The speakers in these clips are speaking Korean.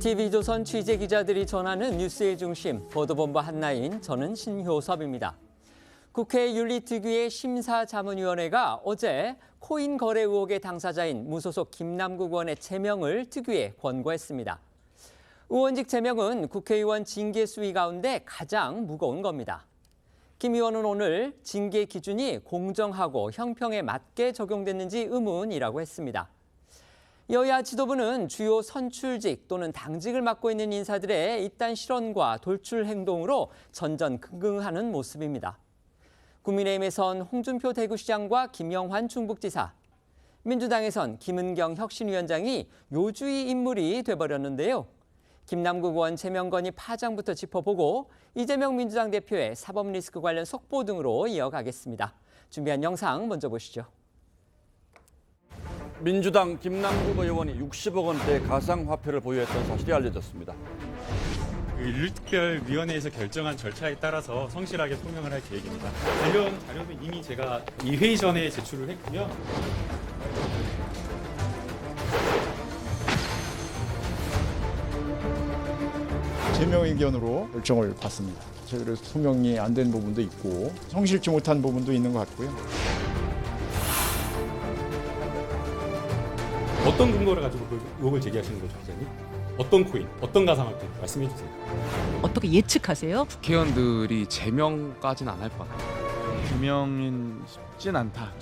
TV조선 취재기자들이 전하는 뉴스의 중심, 보도본부 한나인, 저는 신효섭입니다. 국회 윤리특위의 심사자문위원회가 어제 코인 거래 의혹의 당사자인 무소속 김남국 의원의 제명을 특위에 권고했습니다. 의원직 제명은 국회의원 징계 수위 가운데 가장 무거운 겁니다. 김 의원은 오늘 징계 기준이 공정하고 형평에 맞게 적용됐는지 의문이라고 했습니다. 여야 지도부는 주요 선출직 또는 당직을 맡고 있는 인사들의 이딴 실언과 돌출 행동으로 전전긍긍하는 모습입니다. 국민의힘에선 홍준표 대구시장과 김영환 충북지사, 민주당에선 김은경 혁신위원장이 요주의 인물이 돼버렸는데요. 김남국 의원 제명 건의 파장부터 짚어보고 이재명 민주당 대표의 사법 리스크 관련 속보 등으로 이어가겠습니다. 준비한 영상 먼저 보시죠. 민주당 김남국 의원이 60억 원대 가상화폐를 보유했던 사실이 알려졌습니다. 윤리특별위원회에서 결정한 절차에 따라서 성실하게 소명을 할 계획입니다. 관련 자료는 이미 제가 이 회의 전에 제출을 했고요. 제명 의견으로 결정을 받습니다. 저희들 소명이 안 된 부분도 있고 성실치 못한 부분도 있는 것 같고요. 어떤 근거를 가지고 그 의혹을 제기하시는 거죠, 기자님? 어떤 코인, 어떤 가상화폐 말씀해 주세요. 어떻게 예측하세요? 국회의원들이 제명까지는 안 할 것 같아요. 제명은 쉽진 않다.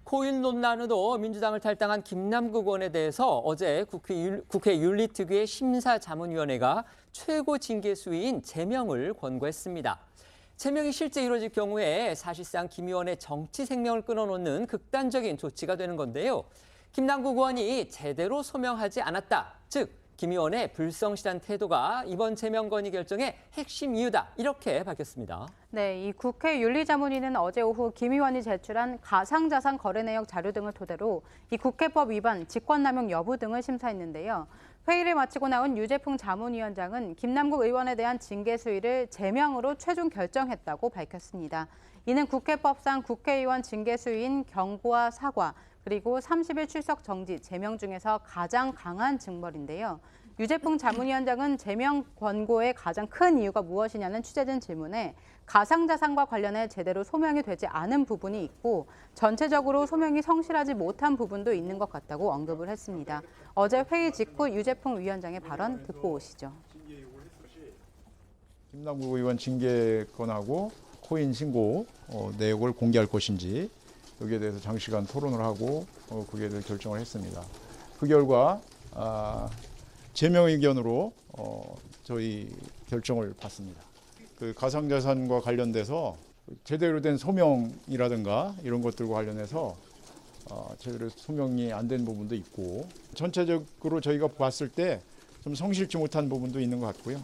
코인 논란으로 민주당을 탈당한 김남국 의원에 대해서 어제 국회 윤리특위의 심사자문위원회가 최고 징계 수위인 제명을 권고했습니다. 제명이 실제 이루어질 경우에 사실상 김 의원의 정치 생명을 끊어놓는 극단적인 조치가 되는 건데요. 김남국 의원이 제대로 소명하지 않았다. 즉, 김 의원의 불성실한 태도가 이번 제명 건의 결정의 핵심 이유다. 이렇게 밝혔습니다. 네, 이 국회 윤리자문위는 어제 오후 김 의원이 제출한 가상자산 거래 내역 자료 등을 토대로 이 국회법 위반, 직권남용 여부 등을 심사했는데요. 회의를 마치고 나온 유재풍 자문위원장은 김남국 의원에 대한 징계 수위를 제명으로 최종 결정했다고 밝혔습니다. 이는 국회법상 국회의원 징계 수위인 경고와 사과, 그리고 30일 출석 정지, 제명 중에서 가장 강한 징벌인데요. 유재풍 자문위원장은 제명 권고의 가장 큰 이유가 무엇이냐는 취재진 질문에 가상자산과 관련해 제대로 소명이 되지 않은 부분이 있고 전체적으로 소명이 성실하지 못한 부분도 있는 것 같다고 언급을 했습니다. 어제 회의 직후 유재풍 위원장의 발언 듣고 오시죠. 김남국 의원 징계 건하고 코인 신고 내역을 공개할 것인지 여기에 대해서 장시간 토론을 하고 그에 대해 결정을 했습니다. 그 결과 제명 의견으로 저희 결정을 받습니다. 그 가상자산과 관련돼서 제대로 된 소명이라든가 이런 것들과 관련해서 제대로 소명이 안 된 부분도 있고 전체적으로 저희가 봤을 때 좀 성실치 못한 부분도 있는 것 같고요.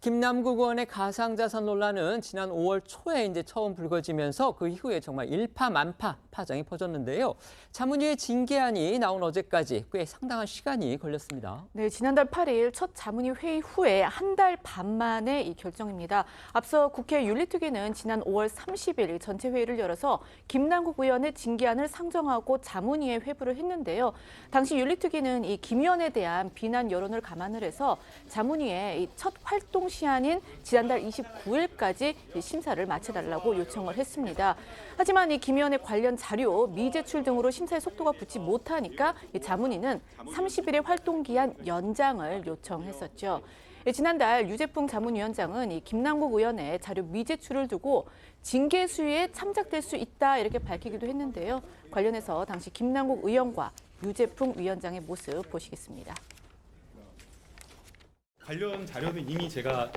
김남국 의원의 가상자산 논란은 지난 5월 초에 이제 처음 불거지면서 그 이후에 정말 일파만파 파장이 퍼졌는데요. 자문위의 징계안이 나온 어제까지 꽤 상당한 시간이 걸렸습니다. 네, 지난달 8일 첫 자문위 회의 후에 한 달 반 만에 이 결정입니다. 앞서 국회 윤리특위는 지난 5월 30일 전체 회의를 열어서 김남국 의원의 징계안을 상정하고 자문위에 회부를 했는데요. 당시 윤리특위는 이 김 의원에 대한 비난 여론을 감안을 해서 자문위에 첫 활동 시한인 지난달 29일까지 심사를 마쳐달라고 요청을 했습니다. 하지만 이 김 의원의 관련 자료 미제출 등으로 심사의 속도가 붙지 못하니까 자문위는 30일의 활동 기한 연장을 요청했었죠. 지난달 유재풍 자문위원장은 이 김남국 의원의 자료 미제출을 두고 징계 수위에 참작될 수 있다 이렇게 밝히기도 했는데요. 관련해서 당시 김남국 의원과 유재풍 위원장의 모습 보시겠습니다. 관련 자료는 이미 제가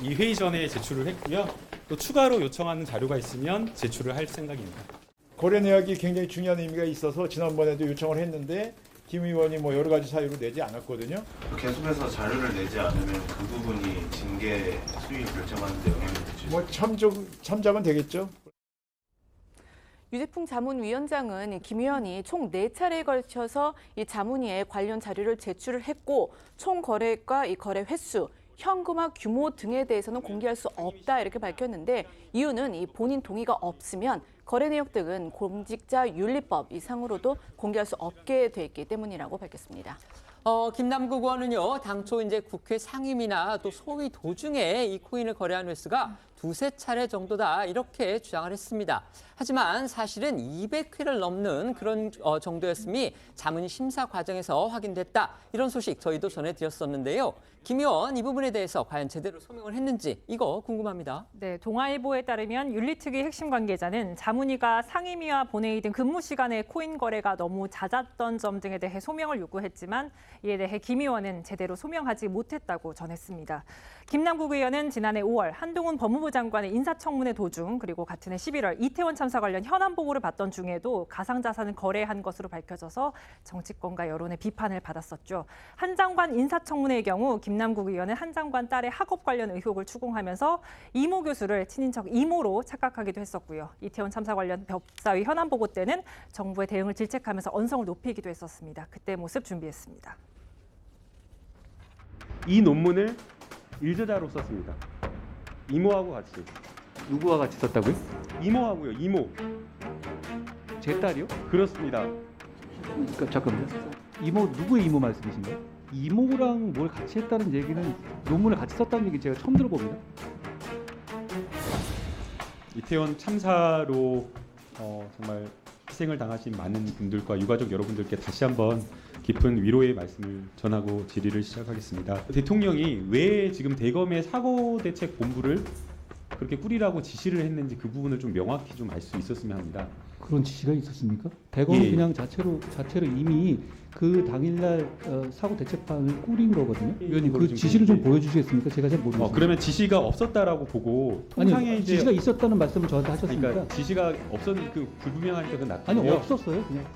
이 회의 전에 제출을 했고요. 또 추가로 요청하는 자료가 있으면 제출을 할 생각입니다. 거래 내역이 굉장히 중요한 의미가 있어서 지난번에도 요청을 했는데 김 의원이 여러 가지 사유로 내지 않았거든요. 계속해서 자료를 내지 않으면 그 부분이 징계 수위 결정하는 데 영향을 미치죠. 참작은 되겠죠. 유재풍 자문위원장은 김 의원이 총 4차례에 걸쳐서 이 자문위에 관련 자료를 제출을 했고 총 거래액과 이 거래 횟수, 현금화 규모 등에 대해서는 공개할 수 없다 이렇게 밝혔는데 이유는 이 본인 동의가 없으면 거래 내역 등은 공직자윤리법 이상으로도 공개할 수 없게 돼 있기 때문이라고 밝혔습니다. 김남국 의원은요, 당초 이제 국회 상임이나 또 소위 도중에 이 코인을 거래한 횟수가 두세 차례 정도다 이렇게 주장을 했습니다. 하지만 사실은 200회를 넘는 그런 정도였음이 자문 심사 과정에서 확인됐다. 이런 소식 저희도 전해드렸었는데요. 김 의원 이 부분에 대해서 과연 제대로 소명을 했는지 이거 궁금합니다. 네, 동아일보에 따르면 윤리특위 핵심 관계자는 자문위가 상임위와 본회의 등 근무 시간에 코인 거래가 너무 잦았던 점 등에 대해 소명을 요구했지만 이에 대해 김 의원은 제대로 소명하지 못했다고 전했습니다. 김남국 의원은 지난해 5월 한동훈 법무부 장관의 인사청문회 도중 그리고 같은 해 11월 이태원 참사 관련 현안 보고를 받던 중에도 가상자산을 거래한 것으로 밝혀져서 정치권과 여론의 비판을 받았었죠. 한 장관 인사청문회의 경우 김남국 의원은 한 장관 딸의 학업 관련 의혹을 추궁하면서 이모 교수를 친인척 이모로 착각하기도 했었고요. 이태원 참사 관련 법사위 현안 보고 때는 정부의 대응을 질책하면서 언성을 높이기도 했었습니다. 그때 모습 준비했습니다. 이 논문을 일저자로 썼습니다. 이모하고 같이. 누구와 같이 썼다고요? 이모하고요. 이모. 제 딸이요? 그렇습니다. 잠깐만요. 이모 누구의 이모 말씀이신가요? 이모랑 뭘 같이 했다는 얘기는 논문을 같이 썼다는 얘기 제가 처음 들어봅니다. 이태원 참사로 정말 희생을 당하신 많은 분들과 유가족 여러분들께 다시 한번 깊은 위로의 말씀을 전하고 질의를 시작하겠습니다. 대통령이 왜 지금 대검의 사고대책본부를 그렇게 꾸리라고 지시를 했는지 그 부분을 좀 명확히 좀 알 수 있었으면 합니다. 그런 지시가 있었습니까? 대검은 예. 그냥 자체로 이미 그 당일날 사고 대책반을 꾸린 거거든요. 의원님 그 지시를 좀 보여주시겠습니까? 제가 잘 모르겠습니다. 그러면 지시가 없었다라고 보고 통상에 아니 이제 지시가 있었다는 말씀을 저한테 하셨습니까? 그러니까 지시가 없었는 그 불분명하니까 그건 낫고요. 아니 없었어요. 그냥.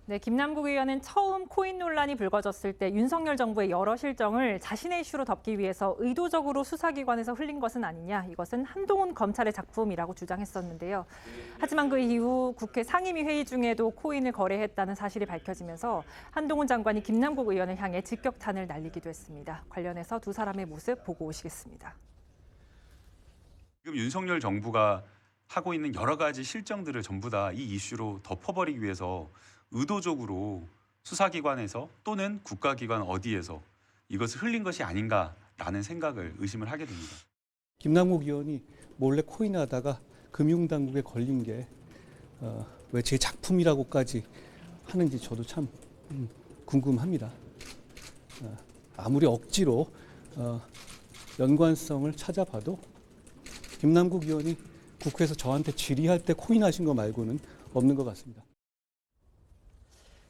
네, 김남국 의원은 처음 코인 논란이 불거졌을 때 윤석열 정부의 여러 실정을 자신의 이슈로 덮기 위해서 의도적으로 수사기관에서 흘린 것은 아니냐, 이것은 한동훈 검찰의 작품이라고 주장했었는데요. 하지만 그 이후 국회 상임위 회의 중에도 코인을 거래했다는 사실이 밝혀지면서 한동훈 장관이 김남국 의원을 향해 직격탄을 날리기도 했습니다. 관련해서 두 사람의 모습 보고 오시겠습니다. 지금 윤석열 정부가 하고 있는 여러 가지 실정들을 전부 다 이 이슈로 덮어버리기 위해서 의도적으로 수사기관에서 또는 국가기관 어디에서 이것을 흘린 것이 아닌가라는 생각을 의심을 하게 됩니다. 김남국 의원이 몰래 코인하다가 금융당국에 걸린 게 왜 제 작품이라고까지 하는지 저도 참 궁금합니다. 아무리 억지로 연관성을 찾아봐도 김남국 의원이 국회에서 저한테 질의할 때 코인하신 거 말고는 없는 것 같습니다.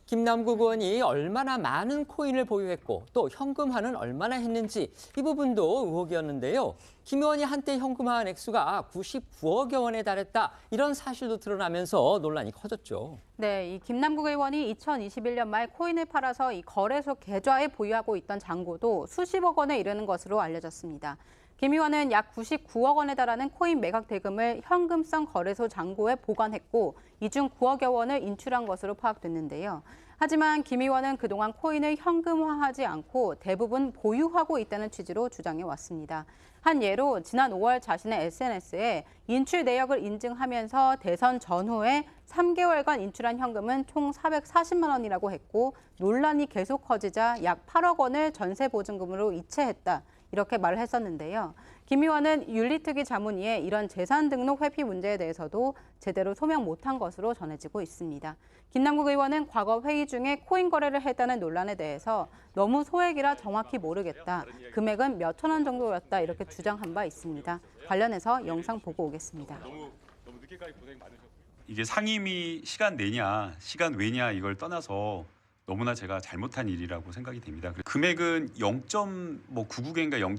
김남국 의원이 얼마나 많은 코인을 보유했고 또 현금화는 얼마나 했는지 이 부분도 의혹이었는데요. 김 의원이 한때 현금화한 액수가 99억여 원에 달했다. 이런 사실도 드러나면서 논란이 커졌죠. 네, 이 김남국 의원이 2021년 말 코인을 팔아서 이 거래소 계좌에 보유하고 있던 잔고도 수십억 원에 이르는 것으로 알려졌습니다. 김 의원은 약 99억 원에 달하는 코인 매각 대금을 현금성 거래소 잔고에 보관했고 이 중 9억여 원을 인출한 것으로 파악됐는데요. 하지만 김 의원은 그동안 코인을 현금화하지 않고 대부분 보유하고 있다는 취지로 주장해 왔습니다. 한 예로 지난 5월 자신의 SNS에 인출 내역을 인증하면서 대선 전후에 3개월간 인출한 현금은 총 440만 원이라고 했고 논란이 계속 커지자 약 8억 원을 전세 보증금으로 이체했다. 이렇게 말을 했었는데요. 김 의원은 윤리특위 자문위에 이런 재산 등록 회피 문제에 대해서도 제대로 소명 못한 것으로 전해지고 있습니다. 김남국 의원은 과거 회의 중에 코인 거래를 했다는 논란에 대해서 너무 소액이라 정확히 모르겠다. 금액은 몇천 원 정도였다. 이렇게 주장한 바 있습니다. 관련해서 영상 보고 오겠습니다. 너무 늦게까지 고생 많으셨고요. 이게 상임위 시간 내냐 시간 외냐 이걸 떠나서 너무나 제가 잘못한 일이라고 생각이 됩니다. 금액은 0.99개인가 0.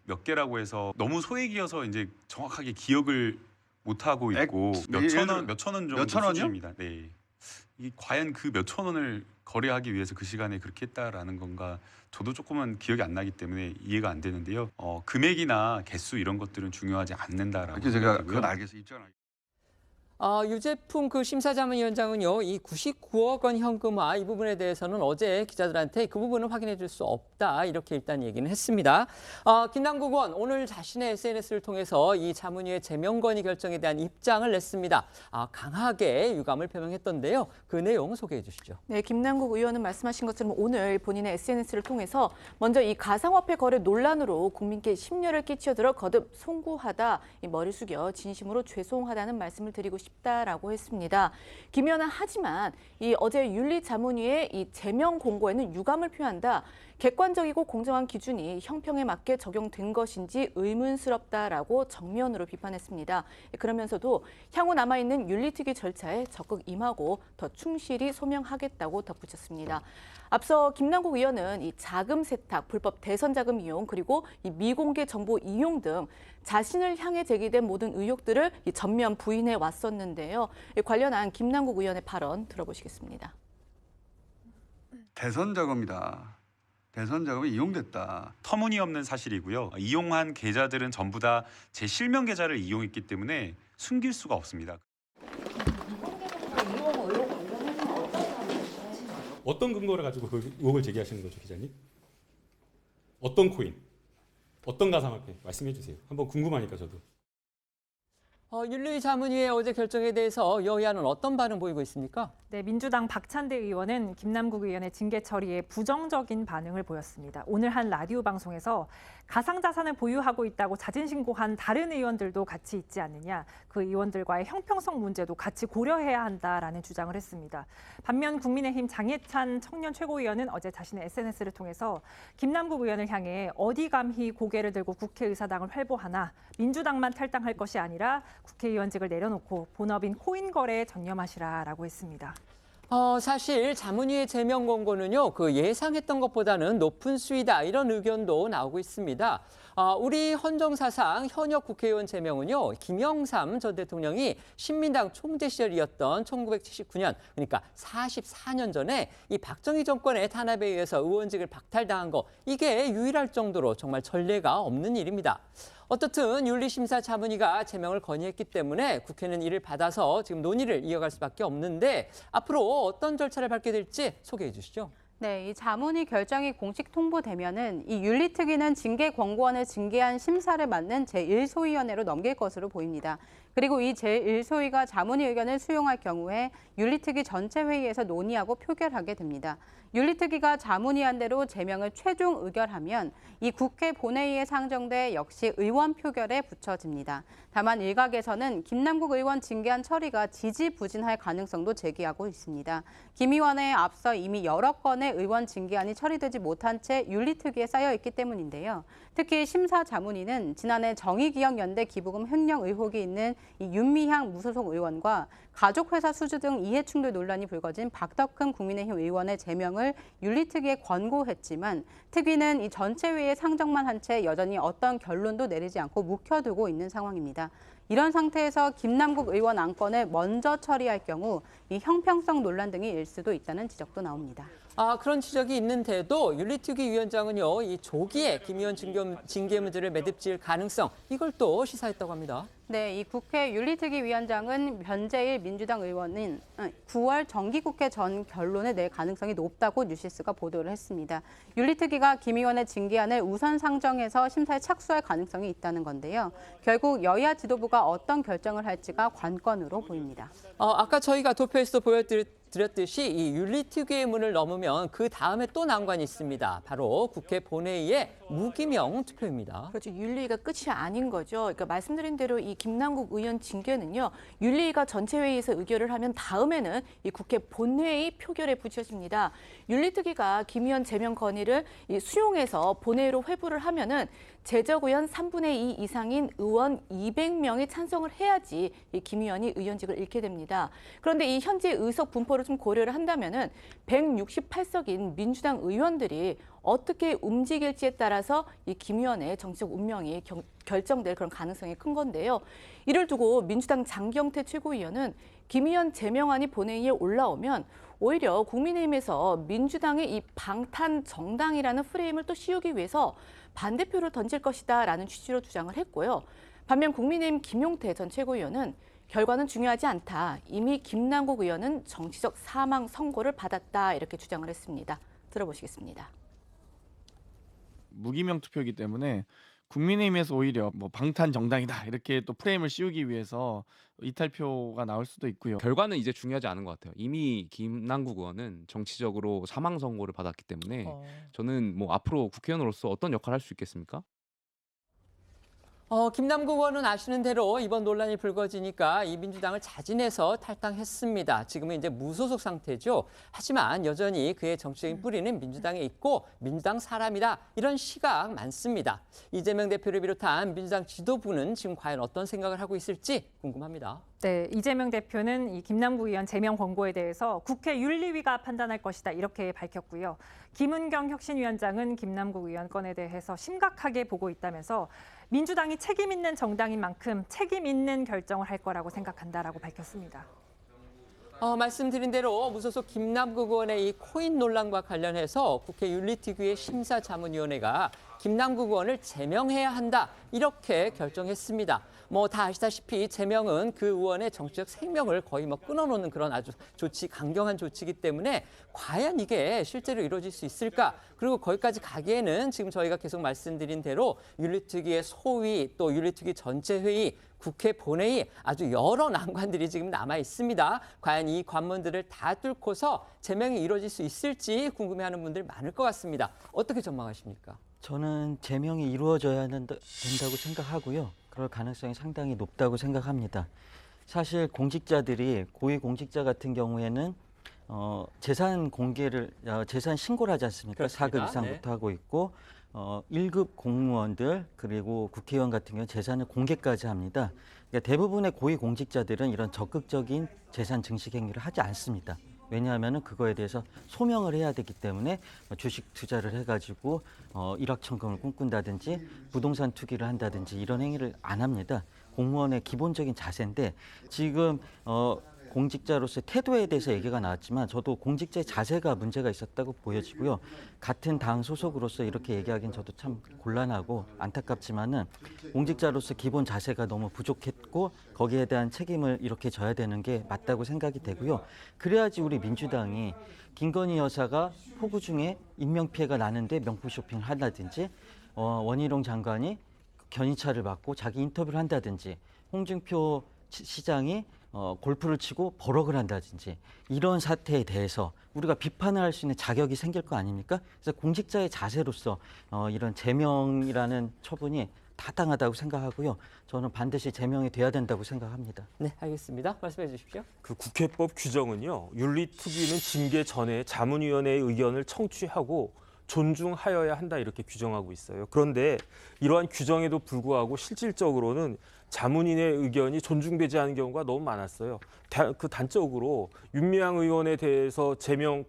몇 개라고 해서 너무 소액이어서 이제 정확하게 기억을 못 하고 있고 몇천 원 정도 수준입니다. 네. 이 과연 그 몇천 원을 거래하기 위해서 그 시간에 그렇게 했다라는 건가 저도 조금은 기억이 안 나기 때문에 이해가 안 되는데요. 금액이나 개수 이런 것들은 중요하지 않는다라고 제가 생각하고요. 그건 알겠어요. 입장을 유재풍 그 심사자문위원장은요, 이 99억 원 현금화 이 부분에 대해서는 어제 기자들한테 그 부분은 확인해 줄 수 없다 이렇게 일단 얘기는 했습니다. 김남국 의원 오늘 자신의 SNS를 통해서 이 자문위의 제명 건의 결정에 대한 입장을 냈습니다. 강하게 유감을 표명했던데요. 그 내용 소개해 주시죠. 네, 김남국 의원은 말씀하신 것처럼 오늘 본인의 SNS를 통해서 먼저 이 가상화폐 거래 논란으로 국민께 심려를 끼쳐들어 거듭 송구하다, 이 머리 숙여 진심으로 죄송하다는 말씀을 드리고 싶다라고 했습니다. 김 의원은 하지만 이 어제 윤리자문위의 이 제명 공고에는 유감을 표한다. 객관적이고 공정한 기준이 형평에 맞게 적용된 것인지 의문스럽다라고 정면으로 비판했습니다. 그러면서도 향후 남아있는 윤리특위 절차에 적극 임하고 더 충실히 소명하겠다고 덧붙였습니다. 앞서 김남국 의원은 이 자금 세탁, 불법 대선 자금 이용, 그리고 이 미공개 정보 이용 등 자신을 향해 제기된 모든 의혹들을 전면 부인해 왔었는데요. 관련한 김남국 의원의 발언 들어보시겠습니다. 대선 자금이다. 대선 자금이 이용됐다. 터무니없는 사실이고요. 이용한 계좌들은 전부 다 제 실명 계좌를 이용했기 때문에 숨길 수가 없습니다. 어떤 근거를 가지고 그 의혹을 제기하시는 거죠, 기자님? 어떤 코인? 어떤 가상화폐? 말씀해 주세요. 한번 궁금하니까 저도. 윤리자문위의 어제 결정에 대해서 여야는 어떤 반응 보이고 있습니까? 네, 민주당 박찬대 의원은 김남국 의원의 징계 처리에 부정적인 반응을 보였습니다. 오늘 한 라디오 방송에서 가상자산을 보유하고 있다고 자진신고한 다른 의원들도 같이 있지 않느냐, 그 의원들과의 형평성 문제도 같이 고려해야 한다라는 주장을 했습니다. 반면 국민의힘 장해찬 청년 최고위원은 어제 자신의 SNS를 통해서 김남국 의원을 향해 어디 감히 고개를 들고 국회의사당을 활보하나, 민주당만 탈당할 것이 아니라 국회의원직을 내려놓고 본업인 코인 거래에 전념하시라라고 했습니다. 사실 자문위의 제명 공고는요, 그 예상했던 것보다는 높은 수위다 이런 의견도 나오고 있습니다. 우리 헌정사상 현역 국회의원 제명은요, 김영삼 전 대통령이 신민당 총재 시절이었던 1979년, 그러니까 44년 전에 이 박정희 정권의 탄압에 의해서 의원직을 박탈당한 거, 이게 유일할 정도로 정말 전례가 없는 일입니다. 어떻든 윤리심사 자문위가 제명을 건의했기 때문에 국회는 이를 받아서 지금 논의를 이어갈 수밖에 없는데 앞으로 어떤 절차를 밟게 될지 소개해 주시죠. 네, 이 자문위 결정이 공식 통보되면은 이 윤리특위는 징계 권고안을 징계한 심사를 맡는 제1소위원회로 넘길 것으로 보입니다. 그리고 이 제1소위가 자문위 의견을 수용할 경우에 윤리특위 전체 회의에서 논의하고 표결하게 됩니다. 윤리특위가 자문위안대로 제명을 최종 의결하면 이 국회 본회의에 상정돼 역시 의원 표결에 붙여집니다. 다만 일각에서는 김남국 의원 징계안 처리가 지지부진할 가능성도 제기하고 있습니다. 김 의원에 앞서 이미 여러 건의 의원 징계안이 처리되지 못한 채 윤리특위에 쌓여 있기 때문인데요. 특히 심사자문위는 지난해 정의기억연대 기부금 횡령 의혹이 있는 이 윤미향 무소속 의원과 가족회사 수주 등 이해충돌 논란이 불거진 박덕흠 국민의힘 의원의 제명을 윤리특위에 권고했지만 특위는 이 전체 회의에 상정만 한 채 여전히 어떤 결론도 내리지 않고 묵혀두고 있는 상황입니다. 이런 상태에서 김남국 의원 안건을 먼저 처리할 경우 이 형평성 논란 등이 일 수도 있다는 지적도 나옵니다. 그런 지적이 있는데도 윤리특위 위원장은요, 이 조기에 김 의원 징계 문제를 매듭지을 가능성, 이걸 또 시사했다고 합니다. 네, 이 국회 윤리특위 위원장은 변재일 민주당 의원은 9월 정기국회 전 결론을 낼 가능성이 높다고 뉴시스가 보도를 했습니다. 윤리특위가 김 의원의 징계안을 우선 상정해서 심사에 착수할 가능성이 있다는 건데요. 결국 여야 지도부가 어떤 결정을 할지가 관건으로 보입니다. 아까 저희가 도표에서 보여드렸듯이 이 윤리특위의 문을 넘으면 그 다음에 또 난관이 있습니다. 바로 국회 본회의의 무기명 투표입니다. 그렇죠. 윤리위가 끝이 아닌 거죠. 그러니까 말씀드린 대로 이 김남국 의원 징계는요, 윤리위가 전체 회의에서 의결을 하면 다음에는 이 국회 본회의 표결에 붙여집니다. 윤리특위가 김 의원 제명 건의를 수용해서 본회의로 회부를 하면은 제적 의원 3분의 2 이상인 의원 200명이 찬성을 해야지 김 의원이 의원직을 잃게 됩니다. 그런데 이 현재 의석 분포를 거를 좀 고려를 한다면은 168석인 민주당 의원들이 어떻게 움직일지에 따라서 이 김 의원의 정치적 운명이 결정될 그런 가능성이 큰 건데요. 이를 두고 민주당 장경태 최고위원은 김 의원 제명안이 본회의에 올라오면 오히려 국민의힘에서 민주당의 이 방탄 정당이라는 프레임을 또 씌우기 위해서 반대표를 던질 것이다라는 취지로 주장을 했고요. 반면 국민의힘 김용태 전 최고위원은 결과는 중요하지 않다. 이미 김남국 의원은 정치적 사망 선고를 받았다. 이렇게 주장을 했습니다. 들어보시겠습니다. 무기명 투표이기 때문에 국민의힘에서 오히려 뭐 방탄 정당이다 이렇게 또 프레임을 씌우기 위해서 이탈표가 나올 수도 있고요. 결과는 이제 중요하지 않은 것 같아요. 이미 김남국 의원은 정치적으로 사망 선고를 받았기 때문에 저는 뭐 앞으로 국회의원으로서 어떤 역할을 할 수 있겠습니까? 김남국 의원은 아시는 대로 이번 논란이 불거지니까 이 민주당을 자진해서 탈당했습니다. 지금은 이제 무소속 상태죠. 하지만 여전히 그의 정치적인 뿌리는 민주당에 있고 민주당 사람이다. 이런 시각 많습니다. 이재명 대표를 비롯한 민주당 지도부는 지금 과연 어떤 생각을 하고 있을지 궁금합니다. 네, 이재명 대표는 이 김남국 의원 제명 권고에 대해서 국회 윤리위가 판단할 것이다 이렇게 밝혔고요. 김은경 혁신위원장은 김남국 의원 건에 대해서 심각하게 보고 있다면서 민주당이 책임 있는 정당인 만큼 책임 있는 결정을 할 거라고 생각한다라고 밝혔습니다. 말씀드린 대로 무소속 김남국 의원의 이 코인 논란과 관련해서 국회 윤리특위의 심사자문위원회가 김남국 의원을 제명해야 한다 이렇게 결정했습니다. 다 아시다시피 제명은 그 의원의 정치적 생명을 거의 끊어놓는 그런 아주 강경한 조치이기 때문에 과연 이게 실제로 이루어질 수 있을까? 그리고 거기까지 가기에는 지금 저희가 계속 말씀드린 대로 윤리특위의 소위 또 윤리특위 전체 회의 국회 본회의 아주 여러 난관들이 지금 남아 있습니다. 과연 이 관문들을 다 뚫고서 제명이 이루어질 수 있을지 궁금해하는 분들 많을 것 같습니다. 어떻게 전망하십니까? 저는 제명이 이루어져야 된다고 생각하고요. 그럴 가능성이 상당히 높다고 생각합니다. 사실 공직자들이 고위공직자 같은 경우에는 재산 공개를 재산 신고를 하지 않습니까? 그렇습니다. 4급 이상부터 하고 있고 1급 공무원들 그리고 국회의원 같은 경우 재산을 공개까지 합니다. 그러니까 대부분의 고위공직자들은 이런 적극적인 재산 증식 행위를 하지 않습니다. 왜냐하면 그거에 대해서 소명을 해야 되기 때문에 주식 투자를 해가지고 일확천금을 꿈꾼다든지 부동산 투기를 한다든지 이런 행위를 안 합니다. 공무원의 기본적인 자세인데 지금 공직자로서의 태도에 대해서 얘기가 나왔지만 저도 공직자의 자세가 문제가 있었다고 보여지고요. 같은 당 소속으로서 이렇게 얘기하기는 저도 참 곤란하고 안타깝지만은 공직자로서 기본 자세가 너무 부족했고 거기에 대한 책임을 이렇게 져야 되는 게 맞다고 생각이 되고요. 그래야지 우리 민주당이 김건희 여사가 폭우 중에 인명피해가 나는데 명품 쇼핑을 한다든지 원희룡 장관이 견인차를 받고 자기 인터뷰를 한다든지 홍준표 시장이 골프를 치고 버럭을 한다든지 이런 사태에 대해서 우리가 비판을 할 수 있는 자격이 생길 거 아닙니까? 그래서 공직자의 자세로서 이런 제명이라는 처분이 타당하다고 생각하고요. 저는 반드시 제명이 돼야 된다고 생각합니다. 네, 알겠습니다. 말씀해 주십시오. 그 국회법 규정은요. 윤리특위는 징계 전에 자문위원회의 의견을 청취하고 존중하여야 한다 이렇게 규정하고 있어요. 그런데 이러한 규정에도 불구하고 실질적으로는 자문인의 의견이 존중되지 않은 경우가 너무 많았어요. 그 단적으로 윤미향 의원에 대해서 제명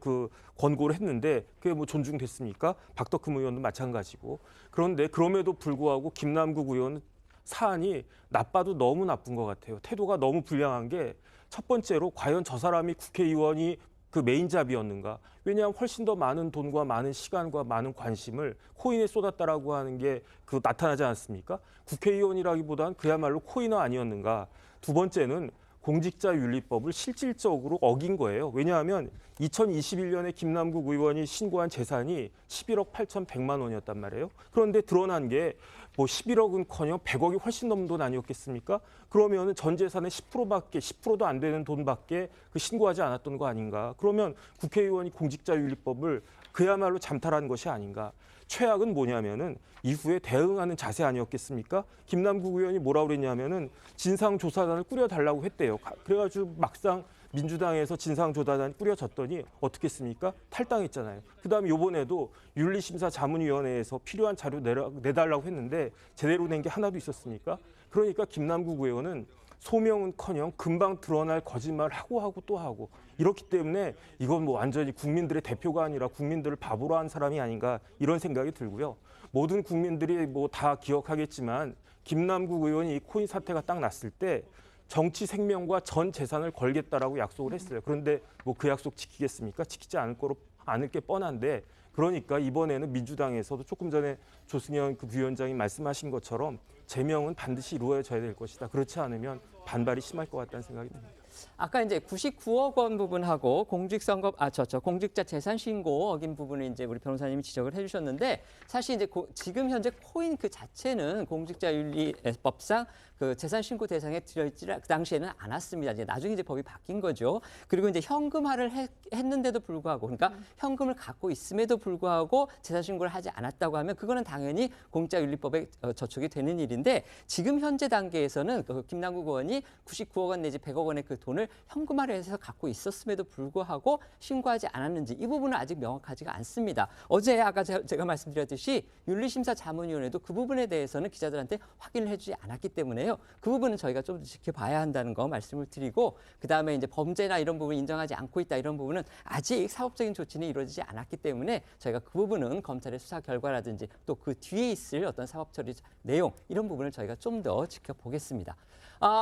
권고를 했는데 그게 뭐 존중됐습니까? 박덕흠 의원도 마찬가지고. 그런데 그럼에도 불구하고 김남국 의원은 사안이 나빠도 너무 나쁜 것 같아요. 태도가 너무 불량한 게 첫 번째로 과연 저 사람이 국회의원이 그 메인잡이었는가? 왜냐하면 훨씬 더 많은 돈과 많은 시간과 많은 관심을 코인에 쏟았다라고 하는 게 나타나지 않습니까? 국회의원이라기보다는 그야말로 코인어 아니었는가? 두 번째는 공직자윤리법을 실질적으로 어긴 거예요. 왜냐하면 2021년에 김남국 의원이 신고한 재산이 11억 8,100만 원이었단 말이에요. 그런데 드러난 게 뭐 11억은커녕 100억이 훨씬 넘는 돈 아니었겠습니까? 그러면 전 재산의 10%도 안 되는 돈밖에 신고하지 않았던 거 아닌가? 그러면 국회의원이 공직자윤리법을 그야말로 잠탈한 것이 아닌가? 최악은 뭐냐면은 이후에 대응하는 자세 아니었겠습니까? 김남국 의원이 뭐라고 그랬냐면은 진상조사단을 꾸려달라고 했대요. 그래가지고 막상 민주당에서 진상조사단 꾸려졌더니 어떻게 했습니까? 탈당했잖아요. 그다음에 이번에도 윤리심사자문위원회에서 필요한 자료 내달라고 했는데 제대로 낸 게 하나도 있었습니까? 그러니까 김남국 의원은 소명은커녕 금방 드러날 거짓말을 하고 또 하고 이렇기 때문에 이건 뭐 완전히 국민들의 대표가 아니라 국민들을 바보로 한 사람이 아닌가 이런 생각이 들고요. 모든 국민들이 뭐 다 기억하겠지만 김남국 의원이 이 코인 사태가 딱 났을 때 정치 생명과 전 재산을 걸겠다라고 약속을 했어요. 그런데 뭐 그 약속 지키겠습니까? 지키지 않을 게 뻔한데 그러니까 이번에는 민주당에서도 조금 전에 조승현 그 부위원장이 말씀하신 것처럼 제명은 반드시 이루어져야 될 것이다. 그렇지 않으면 반발이 심할 것 같다는 생각이 듭니다. 아까 이제 99억 원 부분하고 공직자 재산 신고 어긴 부분을 이제 우리 변호사님이 지적을 해주셨는데 사실 이제 지금 현재 코인 그 자체는 공직자윤리법상 그 재산 신고 대상에 들어있지 그 당시에는 않았습니다. 이제 나중에 이제 법이 바뀐 거죠. 그리고 이제 현금화를 했는데도 불구하고, 그러니까 현금을 갖고 있음에도 불구하고 재산 신고를 하지 않았다고 하면 그거는 당연히 공직자윤리법에 저촉이 되는 일인데 지금 현재 단계에서는 그 김남국 의원이 99억 원 내지 100억 원의 그 돈을 현금화를 해서 갖고 있었음에도 불구하고 신고하지 않았는지 이 부분은 아직 명확하지가 않습니다. 어제 아까 제가 말씀드렸듯이 윤리심사자문위원회도 그 부분에 대해서는 기자들한테 확인을 해주지 않았기 때문에요. 그 부분은 저희가 좀 더 지켜봐야 한다는 거 말씀을 드리고 그다음에 이제 범죄나 이런 부분 인정하지 않고 있다 이런 부분은 아직 사법적인 조치는 이루어지지 않았기 때문에 저희가 그 부분은 검찰의 수사 결과라든지 또 그 뒤에 있을 어떤 사법 처리 내용 이런 부분을 저희가 좀 더 지켜보겠습니다.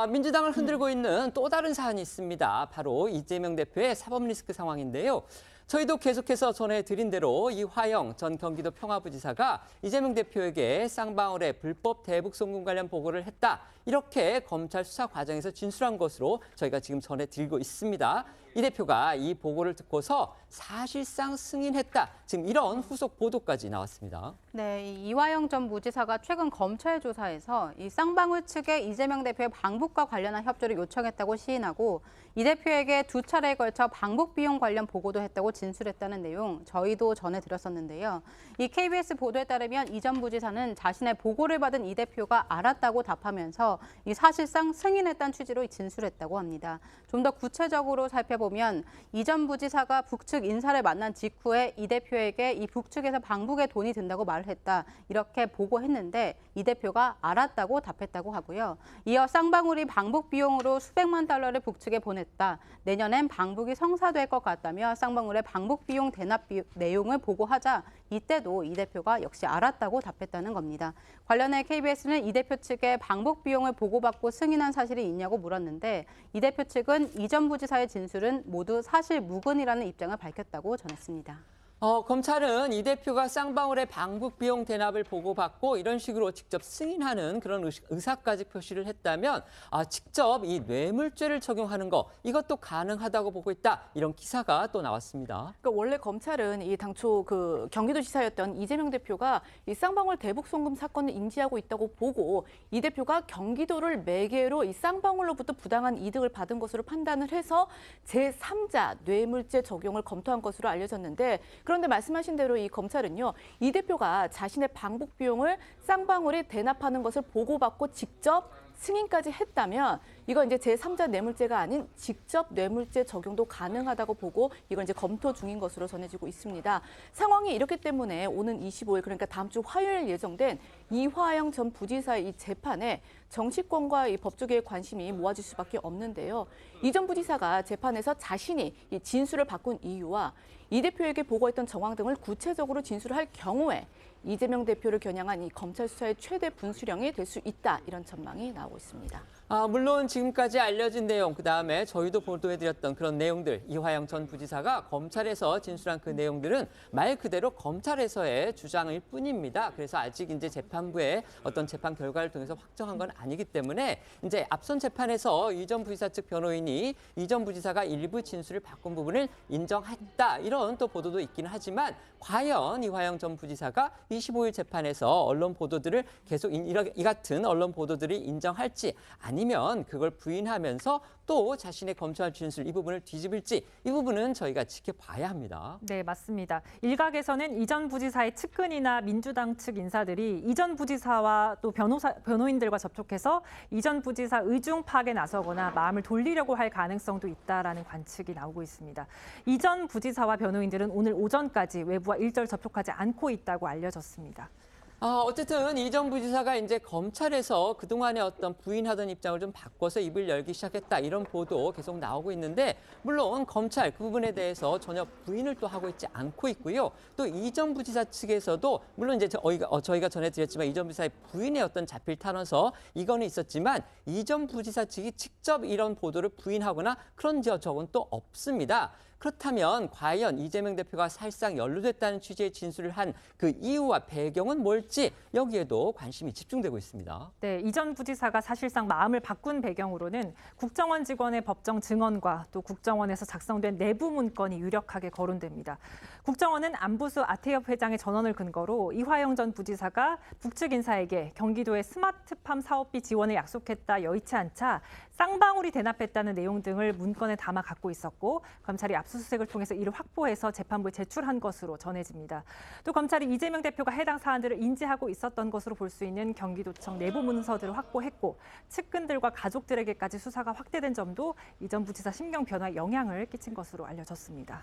민주당을 흔들고 있는 또 다른 사안이 있습니다. 바로 이재명 대표의 사법 리스크 상황인데요. 저희도 계속해서 전해드린 대로 이화영 전 경기도 평화부지사가 이재명 대표에게 쌍방울의 불법 대북 송금 관련 보고를 했다. 이렇게 검찰 수사 과정에서 진술한 것으로 저희가 지금 전해드리고 있습니다. 이 대표가 이 보고를 듣고서 사실상 승인했다. 지금 이런 후속 보도까지 나왔습니다. 네, 이화영 전 부지사가 최근 검찰 조사에서 이 쌍방울 측에 이재명 대표의 방북과 관련한 협조를 요청했다고 시인하고 이 대표에게 2차례에 걸쳐 방북 비용 관련 보고도 했다고 진술했다는 내용 저희도 전해드렸었는데요. 이 KBS 보도에 따르면 이 전 부지사는 자신의 보고를 받은 이 대표가 알았다고 답하면서 이 사실상 승인했다는 취지로 진술했다고 합니다. 좀 더 구체적으로 살펴보면 이 전 부지사가 북측 인사를 만난 직후에 이 대표에게 이 북측에서 방북에 돈이 든다고 말을 했다. 이렇게 보고했는데 이 대표가 알았다고 답했다고 하고요. 이어 쌍방울이 방북 비용으로 수백만 달러를 북측에 보냈다. 내년엔 방북이 성사될 것 같다며 쌍방울의 방북 비용 대납 내용을 보고하자 이때도 이 대표가 역시 알았다고 답했다는 겁니다. 관련해 KBS는 이 대표 측에 방북 비용을 보고받고 승인한 사실이 있냐고 물었는데 이 대표 측은 이 전 부지사의 진술은 모두 사실 무근이라는 입장을 밝혔다고 전했습니다. 검찰은 이 대표가 쌍방울의 방북 비용 대납을 보고받고 이런 식으로 직접 승인하는 그런 의사까지 표시를 했다면 직접 이 뇌물죄를 적용하는 거 이것도 가능하다고 보고 있다. 이런 기사가 또 나왔습니다. 그러니까 원래 검찰은 이 당초 그 경기도지사였던 이재명 대표가 이 쌍방울 대북 송금 사건을 인지하고 있다고 보고 이 대표가 경기도를 매개로 이 쌍방울로부터 부당한 이득을 받은 것으로 판단을 해서 제3자 뇌물죄 적용을 검토한 것으로 알려졌는데 그런데 말씀하신 대로 이 검찰은요, 이 대표가 자신의 방북 비용을 쌍방울이 대납하는 것을 보고받고 직접 승인까지 했다면 이건 이제 제3자 뇌물죄가 아닌 직접 뇌물죄 적용도 가능하다고 보고 이걸 이제 검토 중인 것으로 전해지고 있습니다. 상황이 이렇기 때문에 오는 25일 그러니까 다음 주 화요일 예정된 이화영 전 부지사의 이 재판에 정치권과 이 법조계의 관심이 모아질 수밖에 없는데요. 이 전 부지사가 재판에서 자신이 이 진술을 바꾼 이유와 이 대표에게 보고했던 정황 등을 구체적으로 진술할 경우에 이재명 대표를 겨냥한 이 검찰 수사의 최대 분수령이 될 수 있다. 이런 전망이 나오고 있습니다. 물론 지금까지 알려진 내용, 그다음에 저희도 보도해드렸던 그런 내용들, 이화영 전 부지사가 검찰에서 진술한 그 내용들은 말 그대로 검찰에서의 주장일 뿐입니다. 그래서 아직 이제 재판부의 어떤 재판 결과를 통해서 확정한 건 아니기 때문에 이제 앞선 재판에서 이 전 부지사 측 변호인이 이 전 부지사가 일부 진술을 바꾼 부분을 인정했다. 이런 또 보도도 있긴 하지만 과연 이화영 전 부지사가 25일 재판에서 언론 보도들을 계속 이 같은 언론 보도들이 인정할지 아니면 그걸 부인하면서 또 자신의 검찰 진술 이 부분을 뒤집을지 이 부분은 저희가 지켜봐야 합니다. 네, 맞습니다. 일각에서는 이 전 부지사의 측근이나 민주당 측 인사들이 이 전 부지사와 또 변호인들과 접촉해서 이 전 부지사 의중 파악에 나서거나 마음을 돌리려고 할 가능성도 있다라는 관측이 나오고 있습니다. 이 전 부지사와 변호인들은 오늘 오전까지 외부와 일절 접촉하지 않고 있다고 알려졌습니다. 어쨌든 이전 부지사가 이제 검찰에서 그동안의 어떤 부인하던 입장을 좀 바꿔서 입을 열기 시작했다 이런 보도 계속 나오고 있는데 물론 검찰 그 부분에 대해서 전혀 부인을 또 하고 있지 않고 있고요. 또 이전 부지사 측에서도 물론 이제 저희가 전해드렸지만 이전 부지사의 부인의 어떤 자필 탄원서 이거는 있었지만 이전 부지사 측이 직접 이런 보도를 부인하거나 그런 적은 또 없습니다. 그렇다면 과연 이재명 대표가 사실상 연루됐다는 취지의 진술을 한 그 이유와 배경은 뭘지 여기에도 관심이 집중되고 있습니다. 네, 이전 부지사가 사실상 마음을 바꾼 배경으로는 국정원 직원의 법정 증언과 또 국정원에서 작성된 내부 문건이 유력하게 거론됩니다. 국정원은 안부수 아태엽 회장의 전원을 근거로 이화영 전 부지사가 북측 인사에게 경기도의 스마트팜 사업비 지원을 약속했다 여의치 않자 쌍방울이 대납했다는 내용 등을 문건에 담아 갖고 있었고 검찰이 압수수색을 통해서 이를 확보해서 재판부에 제출한 것으로 전해집니다. 또 검찰이 이재명 대표가 해당 사안들을 인지하고 있었던 것으로 볼 수 있는 경기도청 내부 문서들을 확보했고 측근들과 가족들에게까지 수사가 확대된 점도 이전 부지사 심경 변화에 영향을 끼친 것으로 알려졌습니다.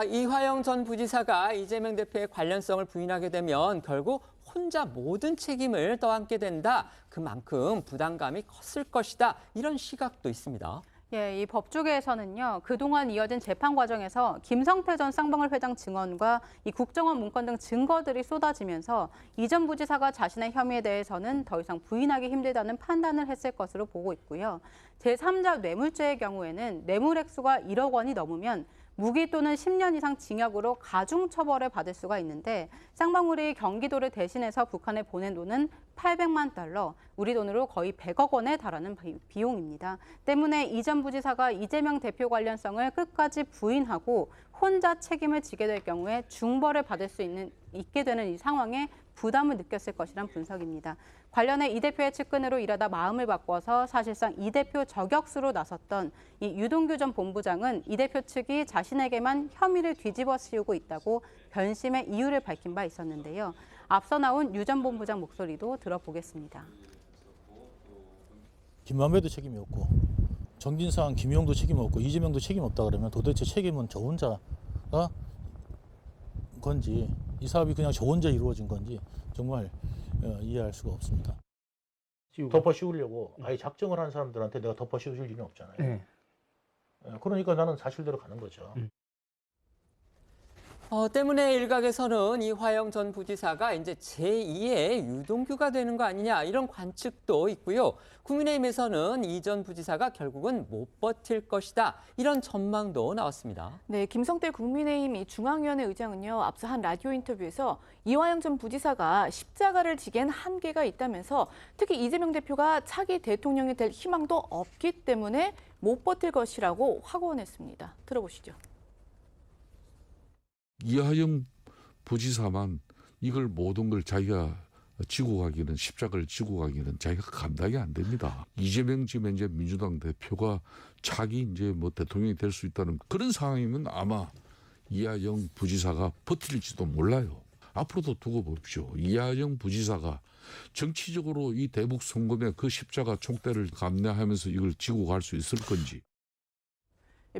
이화영 전 부지사가 이재명 대표의 관련성을 부인하게 되면 결국 혼자 모든 책임을 떠안게 된다. 그만큼 부담감이 컸을 것이다. 이런 시각도 있습니다. 이 법조계에서는요, 그동안 이어진 재판 과정에서 김성태 전 쌍방울 회장 증언과 이 국정원 문건 등 증거들이 쏟아지면서 이전 부지사가 자신의 혐의에 대해서는 더 이상 부인하기 힘들다는 판단을 했을 것으로 보고 있고요. 제3자 뇌물죄의 경우에는 뇌물 액수가 1억 원이 넘으면 무기 또는 10년 이상 징역으로 가중처벌을 받을 수가 있는데 쌍방울이 경기도를 대신해서 북한에 보낸 돈은 800만 달러, 우리 돈으로 거의 100억 원에 달하는 비용입니다. 때문에 이전 부지사가 이재명 대표 관련성을 끝까지 부인하고 혼자 책임을 지게 될 경우에 중벌을 받을 수 있게 되는 이 상황에 부담을 느꼈을 것이란 분석입니다. 관련해 이 대표의 측근으로 일하다 마음을 바꿔서 사실상 이 대표 저격수로 나섰던 이 유동규 전 본부장은 이 대표 측이 자신에게만 혐의를 뒤집어 씌우고 있다고 변심의 이유를 밝힌 바 있었는데요. 앞서 나온 유 전 본부장 목소리도 들어보겠습니다. 김만배도 책임이 없고 정진상, 김용도 책임 없고 이재명도 책임 없다 그러면 도대체 책임은 저 혼자가 건지 이 사업이 그냥 저 혼자 이루어진 건지 정말 이해할 수가 없습니다. 덮어 씌우려고 아예 작정을 한 사람들한테 내가 덮어 씌워줄 일은 없잖아요. 네. 그러니까 나는 사실대로 가는 거죠. 때문에 일각에서는 이화영 전 부지사가 이제 제2의 유동규가 되는 거 아니냐 이런 관측도 있고요. 국민의힘에서는 이 전 부지사가 결국은 못 버틸 것이다 이런 전망도 나왔습니다. 네, 김성태 국민의힘 중앙위원회 의장은요, 앞서 한 라디오 인터뷰에서 이화영 전 부지사가 십자가를 지기엔 한계가 있다면서 특히 이재명 대표가 차기 대통령이 될 희망도 없기 때문에 못 버틸 것이라고 확언했습니다. 들어보시죠. 이화영 부지사만 이걸 모든 걸 자기가 지고 가기는 십자가를 지고 가기는 자기가 감당이 안 됩니다. 이재명 지금 이제 민주당 대표가 차기 이제 뭐 대통령이 될 수 있다는 그런 상황이면 아마 이화영 부지사가 버틸지도 몰라요. 앞으로도 두고 봅시오. 이화영 부지사가 정치적으로 이 대북 송금의 그 십자가 총대를 감내하면서 이걸 지고 갈 수 있을 건지.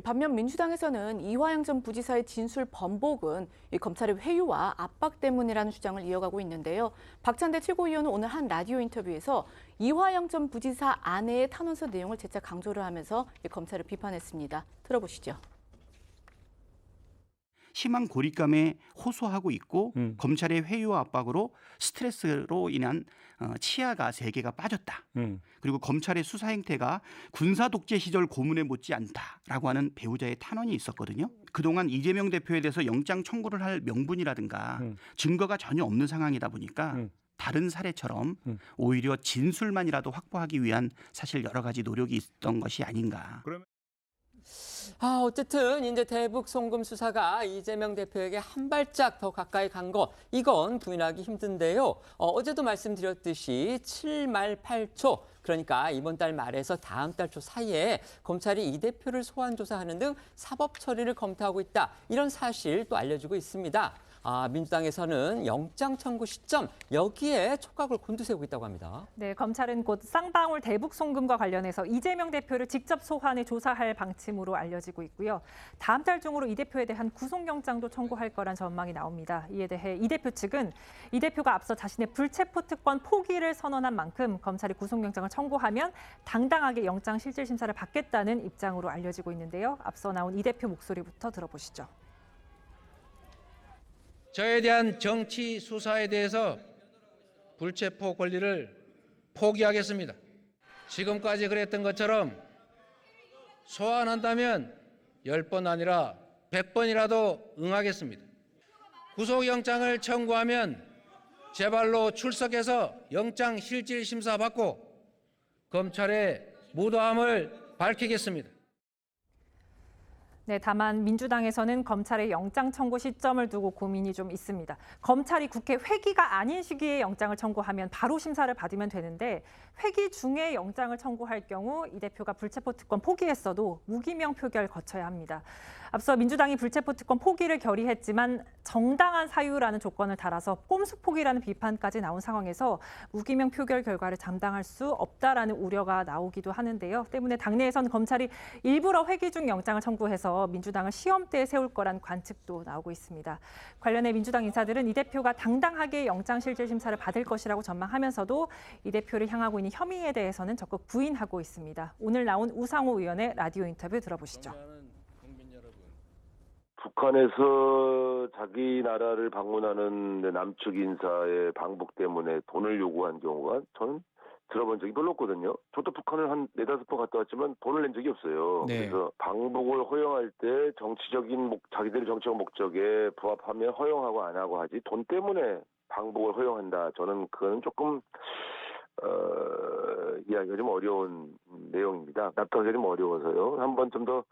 반면 민주당에서는 이화영 전 부지사의 진술 번복은 검찰의 회유와 압박 때문이라는 주장을 이어가고 있는데요. 박찬대 최고위원은 오늘 한 라디오 인터뷰에서 이화영 전 부지사 아내의 탄원서 내용을 재차 강조를 하면서 검찰을 비판했습니다. 들어보시죠. 심한 고립감에 호소하고 있고 검찰의 회유와 압박으로 스트레스로 인한 치아가 3개가 빠졌다. 그리고 검찰의 수사 행태가 군사 독재 시절 고문에 못지않다라고 하는 배우자의 탄원이 있었거든요. 그동안 이재명 대표에 대해서 영장 청구를 할 명분이라든가 증거가 전혀 없는 상황이다 보니까 다른 사례처럼 오히려 진술만이라도 확보하기 위한 사실 여러 가지 노력이 있었던 것이 아닌가. 어쨌든 이제 대북 송금 수사가 이재명 대표에게 한 발짝 더 가까이 간 거 이건 부인하기 힘든데요. 어제도 말씀드렸듯이 7말 8초 그러니까 이번 달 말에서 다음 달 초 사이에 검찰이 이 대표를 소환 조사하는 등 사법 처리를 검토하고 있다. 이런 사실 또 알려주고 있습니다. 민주당에서는 영장 청구 시점 여기에 촉각을 곤두세우고 있다고 합니다. 네, 검찰은 곧 쌍방울 대북 송금과 관련해서 이재명 대표를 직접 소환해 조사할 방침으로 알려지고 있고요. 다음 달 중으로 이 대표에 대한 구속영장도 청구할 거란 전망이 나옵니다. 이에 대해 이 대표 측은 이 대표가 앞서 자신의 불체포 특권 포기를 선언한 만큼 검찰이 구속영장을 청구하면 당당하게 영장 실질 심사를 받겠다는 입장으로 알려지고 있는데요. 앞서 나온 이 대표 목소리부터 들어보시죠. 저에 대한 정치 수사에 대해서 불체포 권리를 포기하겠습니다. 지금까지 그랬던 것처럼 소환한다면 10번 아니라 100번이라도 응하겠습니다. 구속영장을 청구하면 제 발로 출석해서 영장 실질 심사 받고 검찰의 무도함을 밝히겠습니다. 네, 다만 민주당에서는 검찰의 영장 청구 시점을 두고 고민이 좀 있습니다. 검찰이 국회 회기가 아닌 시기에 영장을 청구하면 바로 심사를 받으면 되는데 회기 중에 영장을 청구할 경우 이 대표가 불체포 특권 포기했어도 무기명 표결 거쳐야 합니다. 앞서 민주당이 불체포 특권 포기를 결의했지만 정당한 사유라는 조건을 달아서 꼼수 포기라는 비판까지 나온 상황에서 무기명 표결 결과를 감당할 수 없다라는 우려가 나오기도 하는데요. 때문에 당내에선 검찰이 일부러 회기 중 영장을 청구해서 민주당을 시험대에 세울 거란 관측도 나오고 있습니다. 관련해 민주당 인사들은 이 대표가 당당하게 영장 실질 심사를 받을 것이라고 전망하면서도 이 대표를 향하고 있는 혐의에 대해서는 적극 부인하고 있습니다. 오늘 나온 우상호 의원의 라디오 인터뷰 들어보시죠. 북한에서 자기 나라를 방문하는 남측 인사의 방북 때문에 돈을 요구한 경우가 저는 들어본 적이 별로 없거든요. 저도 북한을 한 4-5번 갔다 왔지만 돈을 낸 적이 없어요. 네. 그래서 방북을 허용할 때 자기들의 정치적 목적에 부합하면 허용하고 안 하고 하지 돈 때문에 방북을 허용한다. 저는 그거는 조금 이야기가 좀 어려운 내용입니다. 납득하기 좀 어려워서요. 한번 좀 더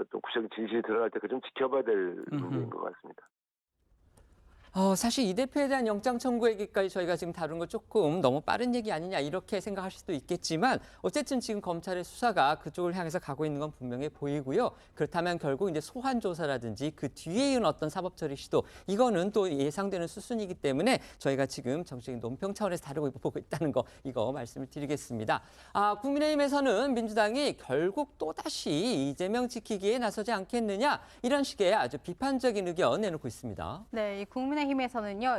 좀 구체적인 진실이 드러날 때까지 좀 지켜봐야 될 문제인 것 같습니다. 사실 이 대표에 대한 영장 청구 얘기까지 저희가 지금 다룬 거 조금 너무 빠른 얘기 아니냐 이렇게 생각하실 수도 있겠지만 어쨌든 지금 검찰의 수사가 그쪽을 향해서 가고 있는 건 분명해 보이고요. 그렇다면 결국 이제 소환 조사라든지 그 뒤에 이은 어떤 사법 처리 시도 이거는 또 예상되는 수순이기 때문에 저희가 지금 정치적인 논평 차원에서 다루고 보고 있다는 거 이거 말씀을 드리겠습니다. 국민의힘에서는 민주당이 결국 또다시 이재명 지키기에 나서지 않겠느냐 이런 식의 아주 비판적인 의견 내놓고 있습니다. 네, 이 국민의힘에서는요,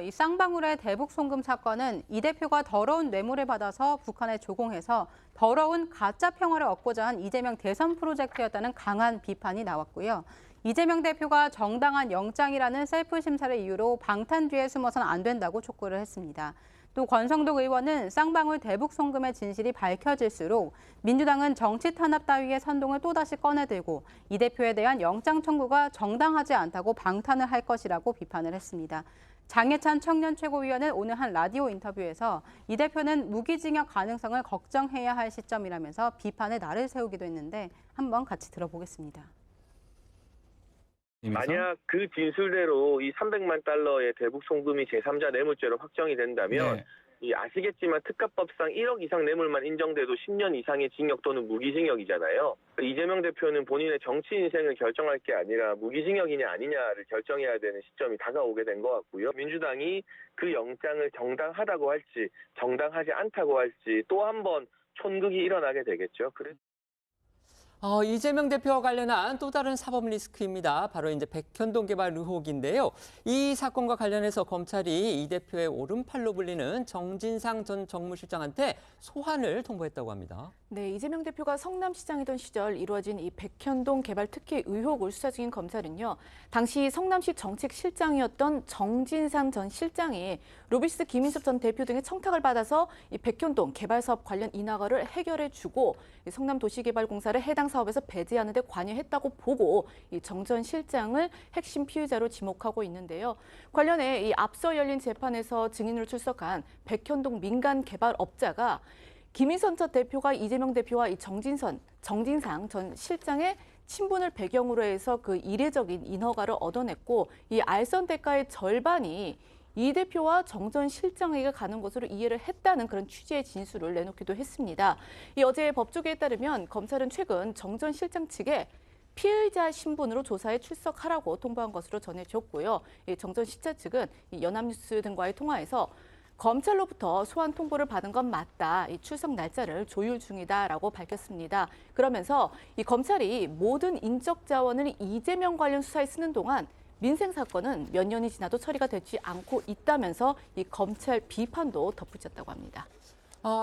이 쌍방울의 대북 송금 사건은 이 대표가 더러운 뇌물을 받아서 북한에 조공해서 더러운 가짜 평화를 얻고자 한 이재명 대선 프로젝트였다는 강한 비판이 나왔고요. 이재명 대표가 정당한 영장이라는 셀프 심사를 이유로 방탄 뒤에 숨어서는 안 된다고 촉구를 했습니다. 또 권성동 의원은 쌍방울 대북 송금의 진실이 밝혀질수록 민주당은 정치 탄압 따위의 선동을 또다시 꺼내들고 이 대표에 대한 영장 청구가 정당하지 않다고 방탄을 할 것이라고 비판을 했습니다. 장해찬 청년 최고위원은 오늘 한 라디오 인터뷰에서 이 대표는 무기징역 가능성을 걱정해야 할 시점이라면서 비판의 날을 세우기도 했는데 한번 같이 들어보겠습니다. 만약 그 진술대로 이 300만 달러의 대북 송금이 제3자 뇌물죄로 확정이 된다면 이 아시겠지만 특가법상 1억 이상 뇌물만 인정돼도 10년 이상의 징역 또는 무기징역이잖아요. 이재명 대표는 본인의 정치 인생을 결정할 게 아니라 무기징역이냐 아니냐를 결정해야 되는 시점이 다가오게 된 것 같고요. 민주당이 그 영장을 정당하다고 할지 정당하지 않다고 할지 또 한 번 촌극이 일어나게 되겠죠. 이재명 대표와 관련한 또 다른 사법 리스크입니다. 바로 이제 백현동 개발 의혹인데요. 이 사건과 관련해서 검찰이 이 대표의 오른팔로 불리는 정진상 전 정무실장한테 소환을 통보했다고 합니다. 네, 이재명 대표가 성남시장이던 시절 이루어진 이 백현동 개발 특혜 의혹을 수사 중인 검찰은요. 당시 성남시 정책실장이었던 정진상 전 실장이 로비스트 김인섭 전 대표 등의 청탁을 받아서 이 백현동 개발 사업 관련 인허가를 해결해주고 성남도시개발공사를 해당 사업에서 배제하는 데 관여했다고 보고 이 정 전 실장을 핵심 피의자로 지목하고 있는데요. 관련해 이 앞서 열린 재판에서 증인으로 출석한 백현동 민간 개발업자가 김인선 전 대표가 이재명 대표와 이 정진상 전 실장의 친분을 배경으로 해서 그 이례적인 인허가를 얻어냈고 이 알선 대가의 절반이 이 대표와 정 전 실장에게 가는 것으로 이해를 했다는 그런 취지의 진술을 내놓기도 했습니다. 이 어제 법조계에 따르면 검찰은 최근 정 전 실장 측에 피의자 신분으로 조사에 출석하라고 통보한 것으로 전해졌고요. 정전시차 측은 이 연합뉴스 등과의 통화에서 검찰로부터 소환 통보를 받은 건 맞다. 이 출석 날짜를 조율 중이다라고 밝혔습니다. 그러면서 이 검찰이 모든 인적 자원을 이재명 관련 수사에 쓰는 동안 민생 사건은 몇 년이 지나도 처리가 되지 않고 있다면서 이 검찰 비판도 덧붙였다고 합니다.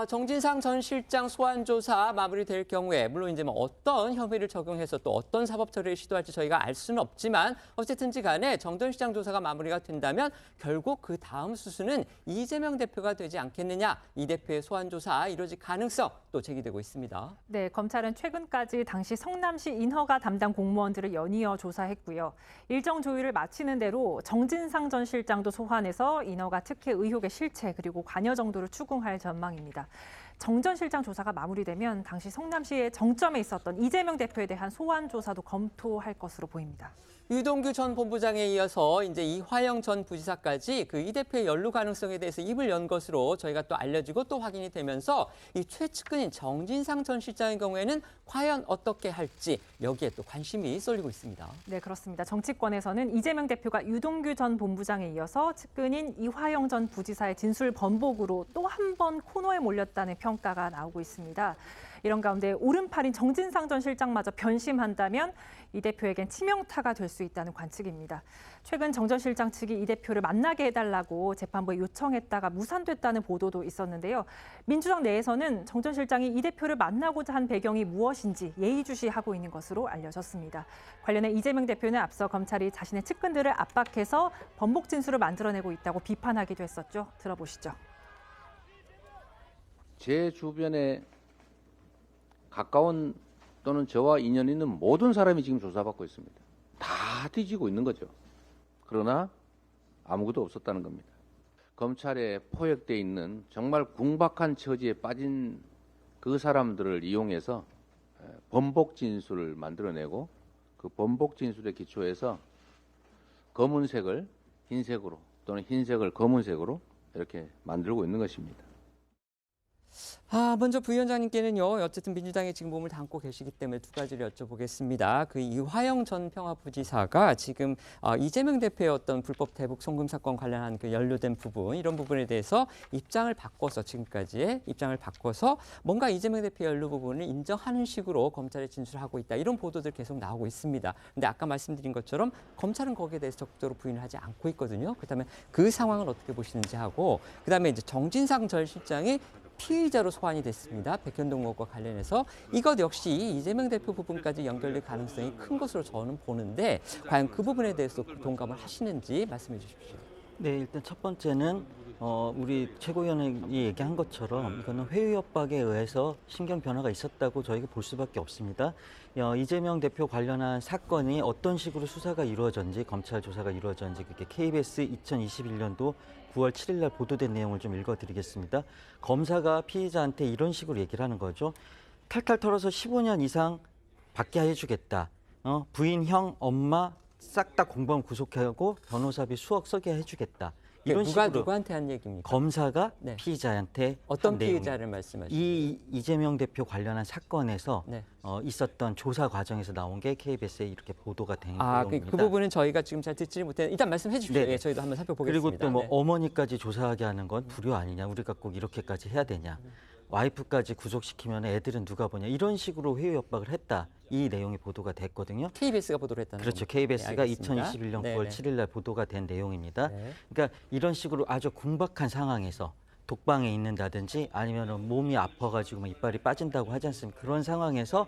정진상 전 실장 소환 조사 마무리될 경우에 물론 이제 뭐 어떤 혐의를 적용해서 또 어떤 사법 처리를 시도할지 저희가 알 수는 없지만 어쨌든지 간에 정 전 시장 조사가 마무리가 된다면 결국 그 다음 수순은 이재명 대표가 되지 않겠느냐. 이 대표의 소환 조사 이루어질 가능성 또 제기되고 있습니다. 네, 검찰은 최근까지 당시 성남시 인허가 담당 공무원들을 연이어 조사했고요. 일정 조율을 마치는 대로 정진상 전 실장도 소환해서 인허가 특혜 의혹의 실체 그리고 관여 정도를 추궁할 전망입니다. 정 전 실장 조사가 마무리되면 당시 성남시의 정점에 있었던 이재명 대표에 대한 소환 조사도 검토할 것으로 보입니다. 유동규 전 본부장에 이어서 이제 이화영 전 부지사까지 그 이 대표의 연루 가능성에 대해서 입을 연 것으로 저희가 또 알려지고 또 확인이 되면서 이 최측근인 정진상 전 실장의 경우에는 과연 어떻게 할지 여기에 또 관심이 쏠리고 있습니다. 네, 그렇습니다. 정치권에서는 이재명 대표가 유동규 전 본부장에 이어서 측근인 이화영 전 부지사의 진술 번복으로 또 한 번 코너에 몰렸다는 평가가 나오고 있습니다. 이런 가운데 오른팔인 정진상 전 실장마저 변심한다면 이 대표에겐 치명타가 될 수 있다는 관측입니다. 최근 정 전 실장 측이 이 대표를 만나게 해달라고 재판부에 요청했다가 무산됐다는 보도도 있었는데요. 민주당 내에서는 정 전 실장이 이 대표를 만나고자 한 배경이 무엇인지 예의주시하고 있는 것으로 알려졌습니다. 관련해 이재명 대표는 앞서 검찰이 자신의 측근들을 압박해서 번복 진술을 만들어내고 있다고 비판하기도 했었죠. 들어보시죠. 제 주변에 가까운 또는 저와 인연 있는 모든 사람이 지금 조사받고 있습니다. 다 뒤지고 있는 거죠. 그러나 아무것도 없었다는 겁니다. 검찰에 포획돼 있는 정말 궁박한 처지에 빠진 그 사람들을 이용해서 번복 진술을 만들어내고 그 번복 진술에 기초해서 검은색을 흰색으로 또는 흰색을 검은색으로 이렇게 만들고 있는 것입니다. 먼저 부위원장님께는요. 어쨌든 민주당에 지금 몸을 담고 계시기 때문에 두 가지를 여쭤보겠습니다. 그 이화영 전 평화부지사가 지금 이재명 대표의 어떤 불법 대북 송금 사건 관련한 그 연루된 부분 이런 부분에 대해서 입장을 바꿔서 지금까지의 입장을 바꿔서 뭔가 이재명 대표의 연루 부분을 인정하는 식으로 검찰에 진술하고 있다. 이런 보도들 계속 나오고 있습니다. 근데 아까 말씀드린 것처럼 검찰은 거기에 대해서 적극적으로 부인을 하지 않고 있거든요. 그렇다면 그 상황을 어떻게 보시는지 하고 그다음에 이제 정진상 전 실장이 피의자로 소환이 됐습니다. 백현동 의혹과 관련해서 이것 역시 이재명 대표 부분까지 연결될 가능성이 큰 것으로 저는 보는데 과연 그 부분에 대해서 동감을 하시는지 말씀해 주십시오. 네, 일단 첫 번째는 우리 최고위원이 얘기한 것처럼 이거는 회유 협박에 의해서 심경 변화가 있었다고 저희가 볼 수밖에 없습니다. 이재명 대표 관련한 사건이 어떤 식으로 수사가 이루어졌는지 검찰 조사가 이루어졌는지 그게 KBS 2021년도 9월 7일 날 보도된 내용을 좀 읽어드리겠습니다. 검사가 피의자한테 이런 식으로 얘기를 하는 거죠. 탈탈 털어서 15년 이상 받게 해주겠다. 부인, 형, 엄마 싹 다 공범 구속하고 변호사비 수억 쓰게 해주겠다. 이런 식으로 누구한테 한 얘기입니까? 검사가 네. 피의자한테 어떤 피의자를 말씀하시죠? 이재명 대표 관련한 사건에서 네. 있었던 조사 과정에서 나온 게 KBS에 이렇게 보도가 된 내용입니다. 그 부분은 저희가 지금 잘 듣지 못해 일단 말씀해 주십시오. 예, 저희도 한번 살펴보겠습니다. 그리고 또 뭐 어머니까지 조사하게 하는 건 불효 아니냐? 우리가 꼭 이렇게까지 해야 되냐? 와이프까지 구속시키면 애들은 누가 보냐? 이런 식으로 회유 협박을 했다. 이 내용이 보도가 됐거든요. KBS가 보도를 했다는 그렇죠. 겁니까? KBS가 네, 2021년 9월 7일 날 보도가 된 내용입니다. 네. 그러니까 이런 식으로 아주 궁박한 상황에서 독방에 있는다든지 아니면 몸이 아파가지고 이빨이 빠진다고 하지 않습니까? 그런 상황에서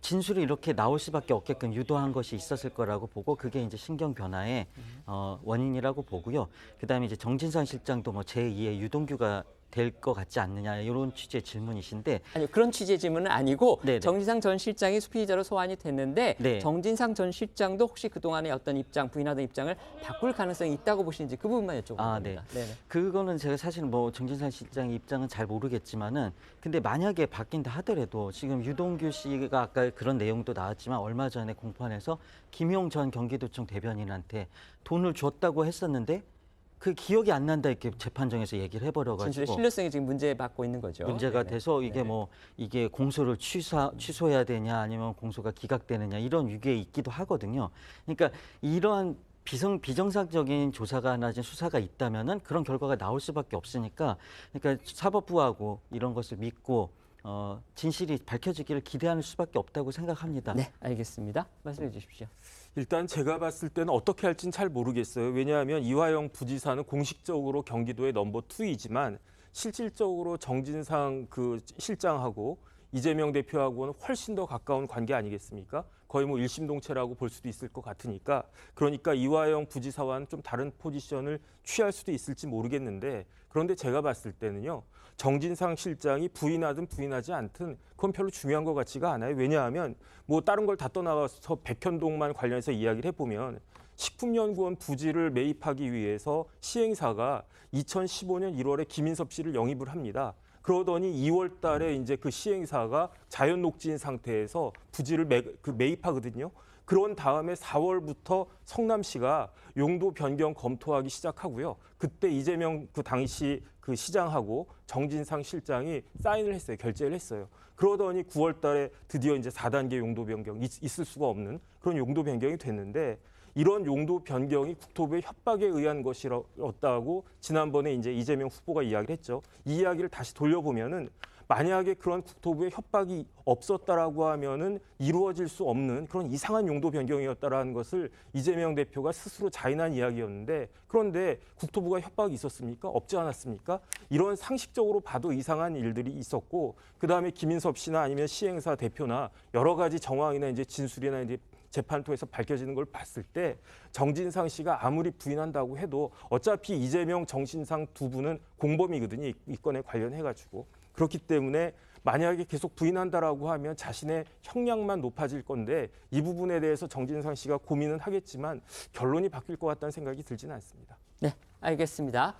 진술이 이렇게 나올 수밖에 없게끔 유도한 것이 있었을 거라고 보고 그게 이제 신경 변화의 원인이라고 보고요. 그다음에 이제 정진상 실장도 뭐 제2의 유동규가 될 것 같지 않느냐 이런 취지의 질문이신데 아니요 그런 취지의 질문은 아니고 네네. 정진상 전 실장이 수피의자로 소환이 됐는데 네. 정진상 전 실장도 혹시 그동안의 어떤 입장 부인하던 입장을 바꿀 가능성이 있다고 보시는지 그 부분만 여쭤봅니다. 네. 네네. 그거는 제가 사실 뭐 정진상 실장의 입장은 잘 모르겠지만은 근데 만약에 바뀐다 하더라도 지금 유동규 씨가 아까 그런 내용도 나왔지만 얼마 전에 공판에서 김용 전 경기도청 대변인한테 돈을 줬다고 했었는데 그 기억이 안 난다 이렇게 재판정에서 얘기를 해버려가지고 진술의 신뢰성이 지금 문제받고 있는 거죠. 문제가 네네. 돼서 이게 뭐 이게 공소를 취소해야 되냐 아니면 공소가 기각되느냐 이런 위기에 있기도 하거든요. 그러니까 이러한 비정상적인 조사가 하나 수사가 있다면은 그런 결과가 나올 수밖에 없으니까 그러니까 사법부하고 이런 것을 믿고 진실이 밝혀지기를 기대하는 수밖에 없다고 생각합니다. 네, 알겠습니다. 말씀해 주십시오. 일단 제가 봤을 때는 어떻게 할지는 잘 모르겠어요. 왜냐하면 이화영 부지사는 공식적으로 경기도의 넘버 2이지만 실질적으로 정진상 그 실장하고 이재명 대표하고는 훨씬 더 가까운 관계 아니겠습니까? 거의 뭐 일심동체라고 볼 수도 있을 것 같으니까 그러니까 이화영 부지사와는 좀 다른 포지션을 취할 수도 있을지 모르겠는데 그런데 제가 봤을 때는요. 정진상 실장이 부인하든 부인하지 않든 그건 별로 중요한 것 같지가 않아요. 왜냐하면 뭐 다른 걸 다 떠나가서 백현동만 관련해서 이야기를 해보면 식품연구원 부지를 매입하기 위해서 시행사가 2015년 1월에 김인섭 씨를 영입을 합니다. 그러더니 2월 달에 이제 그 시행사가 자연 녹지인 상태에서 부지를 매입하거든요. 그런 다음에 4월부터 성남시가 용도 변경 검토하기 시작하고요. 그때 이재명 그 당시 그 시장하고 정진상 실장이 사인을 했어요. 결재를 했어요. 그러더니 9월 달에 드디어 이제 4단계 용도 변경 있을 수가 없는 그런 용도 변경이 됐는데 이런 용도 변경이 국토부의 협박에 의한 것이었다고 지난번에 이제 이재명 후보가 이야기를 했죠. 이 이야기를 다시 돌려보면은 만약에 그런 국토부의 협박이 없었다라고 하면은 이루어질 수 없는 그런 이상한 용도 변경이었다라는 것을 이재명 대표가 스스로 자인한 이야기였는데 그런데 국토부가 협박이 있었습니까? 없지 않았습니까? 이런 상식적으로 봐도 이상한 일들이 있었고 그다음에 김인섭 씨나 아니면 시행사 대표나 여러 가지 정황이나 이제 진술이나 이제 재판 통해서 밝혀지는 걸 봤을 때 정진상 씨가 아무리 부인한다고 해도 어차피 이재명, 정진상 두 분은 공범이거든요. 이 건에 관련해가지고. 그렇기 때문에 만약에 계속 부인한다라고 하면 자신의 형량만 높아질 건데 이 부분에 대해서 정진상 씨가 고민은 하겠지만 결론이 바뀔 것 같다는 생각이 들지는 않습니다. 네, 알겠습니다.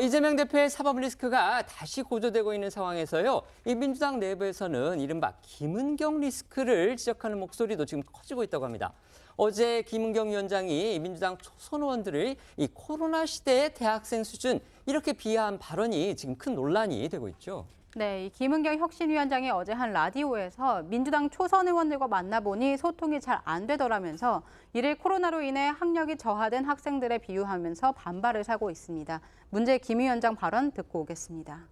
이재명 대표의 사법 리스크가 다시 고조되고 있는 상황에서요. 이 민주당 내부에서는 이른바 김은경 리스크를 지적하는 목소리도 지금 커지고 있다고 합니다. 어제 김은경 위원장이 민주당 초선 의원들을 이 코로나 시대의 대학생 수준 이렇게 비하한 발언이 지금 큰 논란이 되고 있죠. 네, 이 김은경 혁신위원장이 어제 한 라디오에서 민주당 초선 의원들과 만나보니 소통이 잘 안 되더라면서 이를 코로나로 인해 학력이 저하된 학생들에 비유하면서 반발을 사고 있습니다. 문제 김 위원장 발언 듣고 오겠습니다.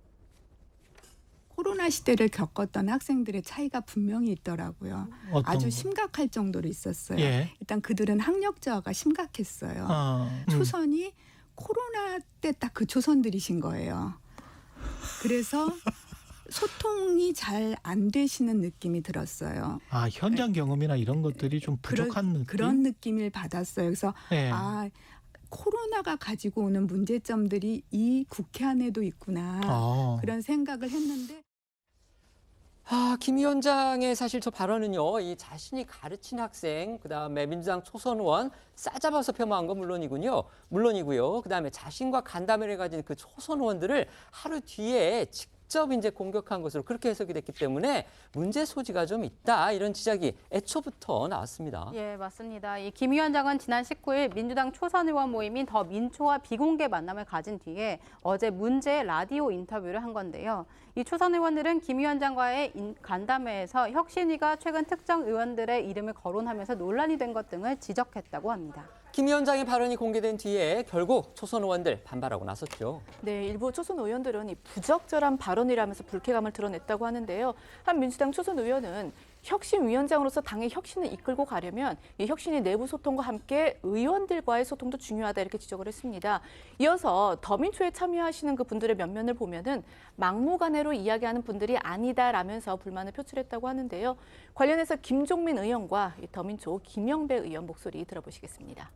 코로나 시대를 겪었던 학생들의 차이가 분명히 있더라고요. 아주 심각할 정도로 있었어요. 예. 일단 그들은 학력 저하가 심각했어요. 초선이 코로나 때 딱 그 초선들이신 거예요. 그래서 소통이 잘 안 되시는 느낌이 들었어요. 아, 현장 경험이나 이런 것들이 좀 부족한 느낌? 그런 느낌을 받았어요. 그래서 네. 코로나가 가지고 오는 문제점들이 이 국회 안에도 있구나. 그런 생각을 했는데. 김 위원장의 사실 저 발언은요, 이 자신이 가르친 학생, 그다음에 민주당 초선 의원 싸잡아서 폄하한 건 물론이고요. 그다음에 자신과 간담회를 가진 그 초선 의원들을 하루 뒤에 직접 이제 공격한 것으로 그렇게 해석이 됐기 때문에 문제 소지가 좀 있다 이런 지적이 애초부터 나왔습니다. 예, 맞습니다. 이 김 위원장은 지난 19일 민주당 초선 의원 모임인 더 민초와 비공개 만남을 가진 뒤에 어제 문제 라디오 인터뷰를 한 건데요. 이 초선 의원들은 김 위원장과의 간담회에서 혁신위가 최근 특정 의원들의 이름을 거론하면서 논란이 된 것 등을 지적했다고 합니다. 김 위원장의 발언이 공개된 뒤에 결국 초선 의원들 반발하고 나섰죠. 네, 일부 초선 의원들은 이 부적절한 발언이라면서 불쾌감을 드러냈다고 하는데요. 한 민주당 초선 의원은 혁신위원장으로서 당의 혁신을 이끌고 가려면 이 혁신이 내부 소통과 함께 의원들과의 소통도 중요하다 이렇게 지적을 했습니다. 이어서 더민초에 참여하시는 그 분들의 면면을 보면은 막무가내로 이야기하는 분들이 아니다라면서 불만을 표출했다고 하는데요. 관련해서 김종민 의원과 이 더민초 김영배 의원 목소리 들어보시겠습니다.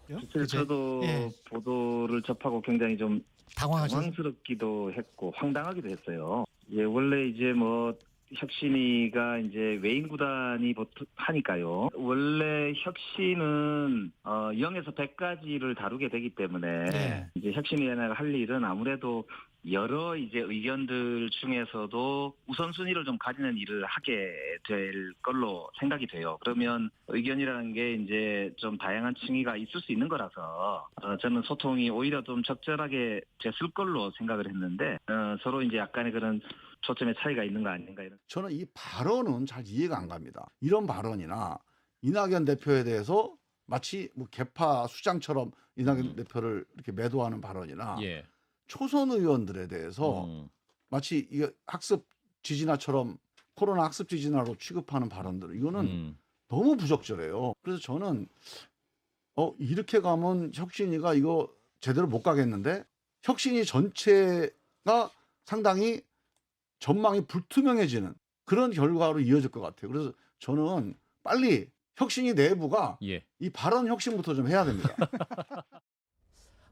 사실 저도 보도를 접하고 굉장히 좀 당황스럽기도 했고 황당하기도 했어요. 예, 원래 이제 뭐 혁신위가 이제 외인 구단이 하니까요. 원래 혁신은 0에서 100까지를 다루게 되기 때문에 이제 혁신위원회가 할 일은 아무래도 여러 이제 의견들 중에서도 우선순위를 좀 가지는 일을 하게 될 걸로 생각이 돼요. 그러면 의견이라는 게 이제 좀 다양한 층위가 있을 수 있는 거라서 저는 소통이 오히려 좀 적절하게 됐을 걸로 생각을 했는데 서로 이제 약간의 그런 초점의 차이가 있는 거 아닌가 이런. 저는 이 발언은 잘 이해가 안 갑니다. 이런 발언이나 이낙연 대표에 대해서 마치 뭐 개파 수장처럼 이낙연 대표를 이렇게 매도하는 발언이나 초선 의원들에 대해서 마치 이게 학습 지진화처럼 코로나 학습 지진화로 취급하는 발언들 이거는 너무 부적절해요. 그래서 저는 이렇게 가면 혁신위가 이거 제대로 못 가겠는데 혁신위 전체가 상당히 전망이 불투명해지는 그런 결과로 이어질 것 같아요. 그래서 저는 빨리 혁신위 내부가 이 발언 혁신부터 좀 해야 됩니다.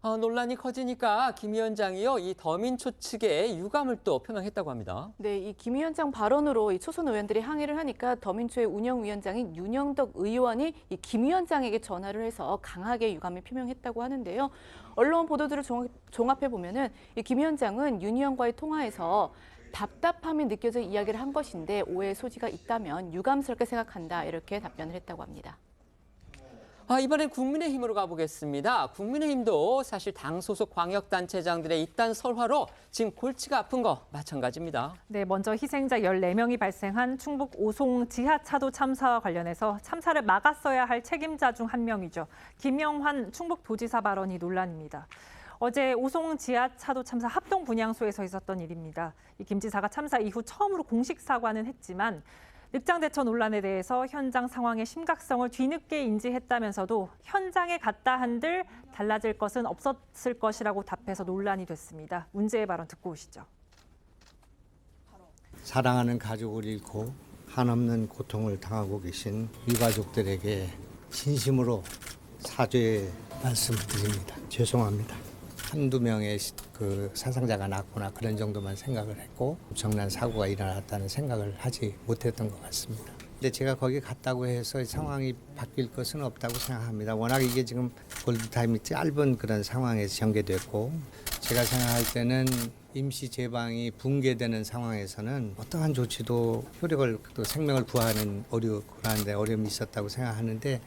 논란이 커지니까 김 위원장이요, 이 더민초 측에 유감을 또 표명했다고 합니다. 네, 이 김 위원장 발언으로 이 초선 의원들이 항의를 하니까 더민초의 운영위원장인 윤영덕 의원이 이 김 위원장에게 전화를 해서 강하게 유감을 표명했다고 하는데요. 언론 보도들을 종합해 보면은 이 김 위원장은 윤 의원과의 통화에서 답답함이 느껴져 이야기를 한 것인데 오해의 소지가 있다면 유감스럽게 생각한다 이렇게 답변을 했다고 합니다. 이번엔 국민의힘으로 가보겠습니다. 국민의힘도 사실 당 소속 광역단체장들의 이딴 설화로 지금 골치가 아픈 거 마찬가지입니다. 네, 먼저 희생자 14명이 발생한 충북 오송 지하차도 참사와 관련해서 참사를 막았어야 할 책임자 중 한 명이죠. 김영환 충북도지사 발언이 논란입니다. 어제 오송 지하차도 참사 합동 분향소에서 있었던 일입니다. 이 김 지사가 참사 이후 처음으로 공식 사과는 했지만 늑장 대처 논란에 대해서 현장 상황의 심각성을 뒤늦게 인지했다면서도 현장에 갔다 한들 달라질 것은 없었을 것이라고 답해서 논란이 됐습니다. 문제의 발언 듣고 오시죠. 사랑하는 가족을 잃고 한없는 고통을 당하고 계신 유가족들에게 진심으로 사죄의 말씀을 드립니다. 죄송합니다. 한두 명의 그 사상자가 났구나 그런 정도만 생각을 했고 엄청난 사고가 일어났다는 생각을 하지 못했던 것 같습니다. 근데 제가 거기 갔다고 해서 상황이 바뀔 것은 없다고 생각합니다. 워낙 이게 지금 골드타임이 짧은 그런 상황에서 전개됐고 제가 생각할 때는 임시 제방이 붕괴되는 상황에서는 어떠한 조치도 효력을 또 생명을 구하는 어려움이 있었다고 생각하는데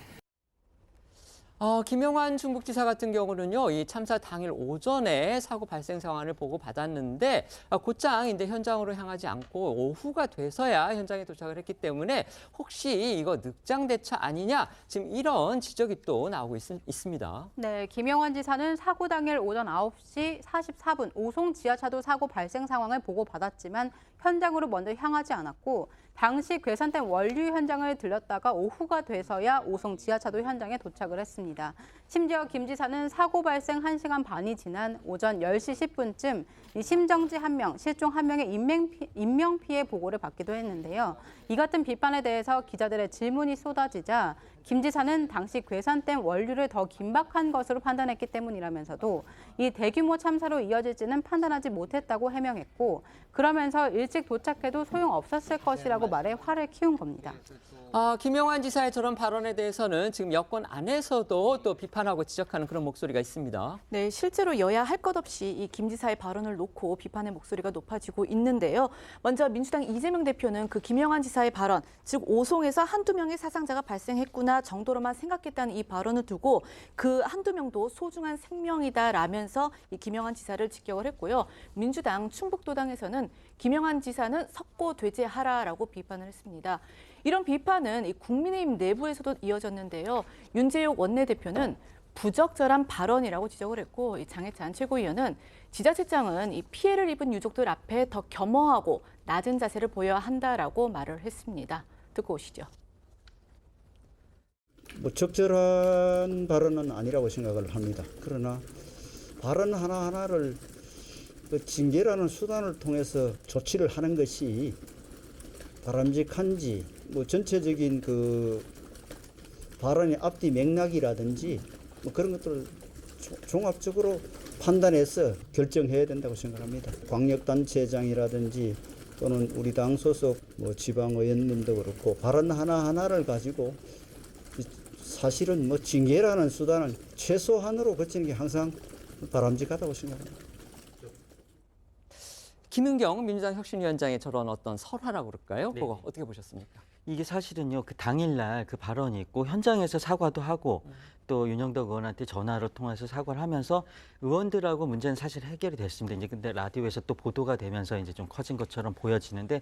김영환 충북지사 같은 경우는요, 이 참사 당일 오전에 사고 발생 상황을 보고 받았는데 곧장 이제 현장으로 향하지 않고 오후가 돼서야 현장에 도착을 했기 때문에 혹시 이거 늑장 대처 아니냐 지금 이런 지적이 또 나오고 있습니다. 네, 김영환 지사는 사고 당일 오전 9시 44분 오송 지하차도 사고 발생 상황을 보고 받았지만 현장으로 먼저 향하지 않았고 당시 괴산된 원류 현장을 들렀다가 오후가 돼서야 오송 지하차도 현장에 도착을 했습니다. 심지어 김 지사는 사고 발생 1시간 반이 지난 오전 10시 10분쯤 이 심정지 1명, 실종 1명의 인명피해 보고를 받기도 했는데요. 이 같은 비판에 대해서 기자들의 질문이 쏟아지자 김 지사는 당시 괴산된 원류를 더 긴박한 것으로 판단했기 때문이라면서도 이 대규모 참사로 이어질지는 판단하지 못했다고 해명했고 그러면서 일찍 도착해도 소용없었을 것이라고 말해 화를 키운 겁니다. 김영환 지사의 저런 발언에 대해서는 지금 여권 안에서도 또 비판하고 지적하는 그런 목소리가 있습니다. 네, 실제로 여야 할 것 없이 이 김 지사의 발언을 놓고 비판의 목소리가 높아지고 있는데요. 먼저 민주당 이재명 대표는 그 김영환 지사의 발언, 즉 오송에서 한두 명의 사상자가 발생했구나 정도로만 생각했다는 이 발언을 두고 그 한두 명도 소중한 생명이다라면서 이 김영환 지사를 직격을 했고요. 민주당 충북도당에서는 김영환 지사는 석고되죄하라라고 비판을 했습니다. 이런 비판은 이 국민의힘 내부에서도 이어졌는데요. 윤재욱 원내대표는 부적절한 발언이라고 지적을 했고 이 장해찬 최고위원은 지자체장은 이 피해를 입은 유족들 앞에 더 겸허하고 낮은 자세를 보여야 한다라고 말을 했습니다. 듣고 오시죠. 적절한 발언은 아니라고 생각을 합니다. 그러나 발언 하나하나를 징계라는 수단을 통해서 조치를 하는 것이 바람직한지 전체적인 그 발언의 앞뒤 맥락이라든지 그런 것들을 종합적으로 판단해서 결정해야 된다고 생각합니다. 광역단체장이라든지 또는 우리 당 소속 지방의원님도 그렇고 발언 하나하나를 가지고 사실은 징계라는 수단을 최소한으로 거치는 게 항상 바람직하다고 생각합니다. 김은경 민주당 혁신위원장의 저런 어떤 설화라고 그럴까요? 네. 그거 어떻게 보셨습니까? 이게 사실은요, 그 당일날 그 발언이 있고 현장에서 사과도 하고 또 윤영덕 의원한테 전화를 통해서 사과를 하면서 의원들하고 문제는 사실 해결이 됐습니다. 이제 근데 라디오에서 또 보도가 되면서 이제 좀 커진 것처럼 보여지는데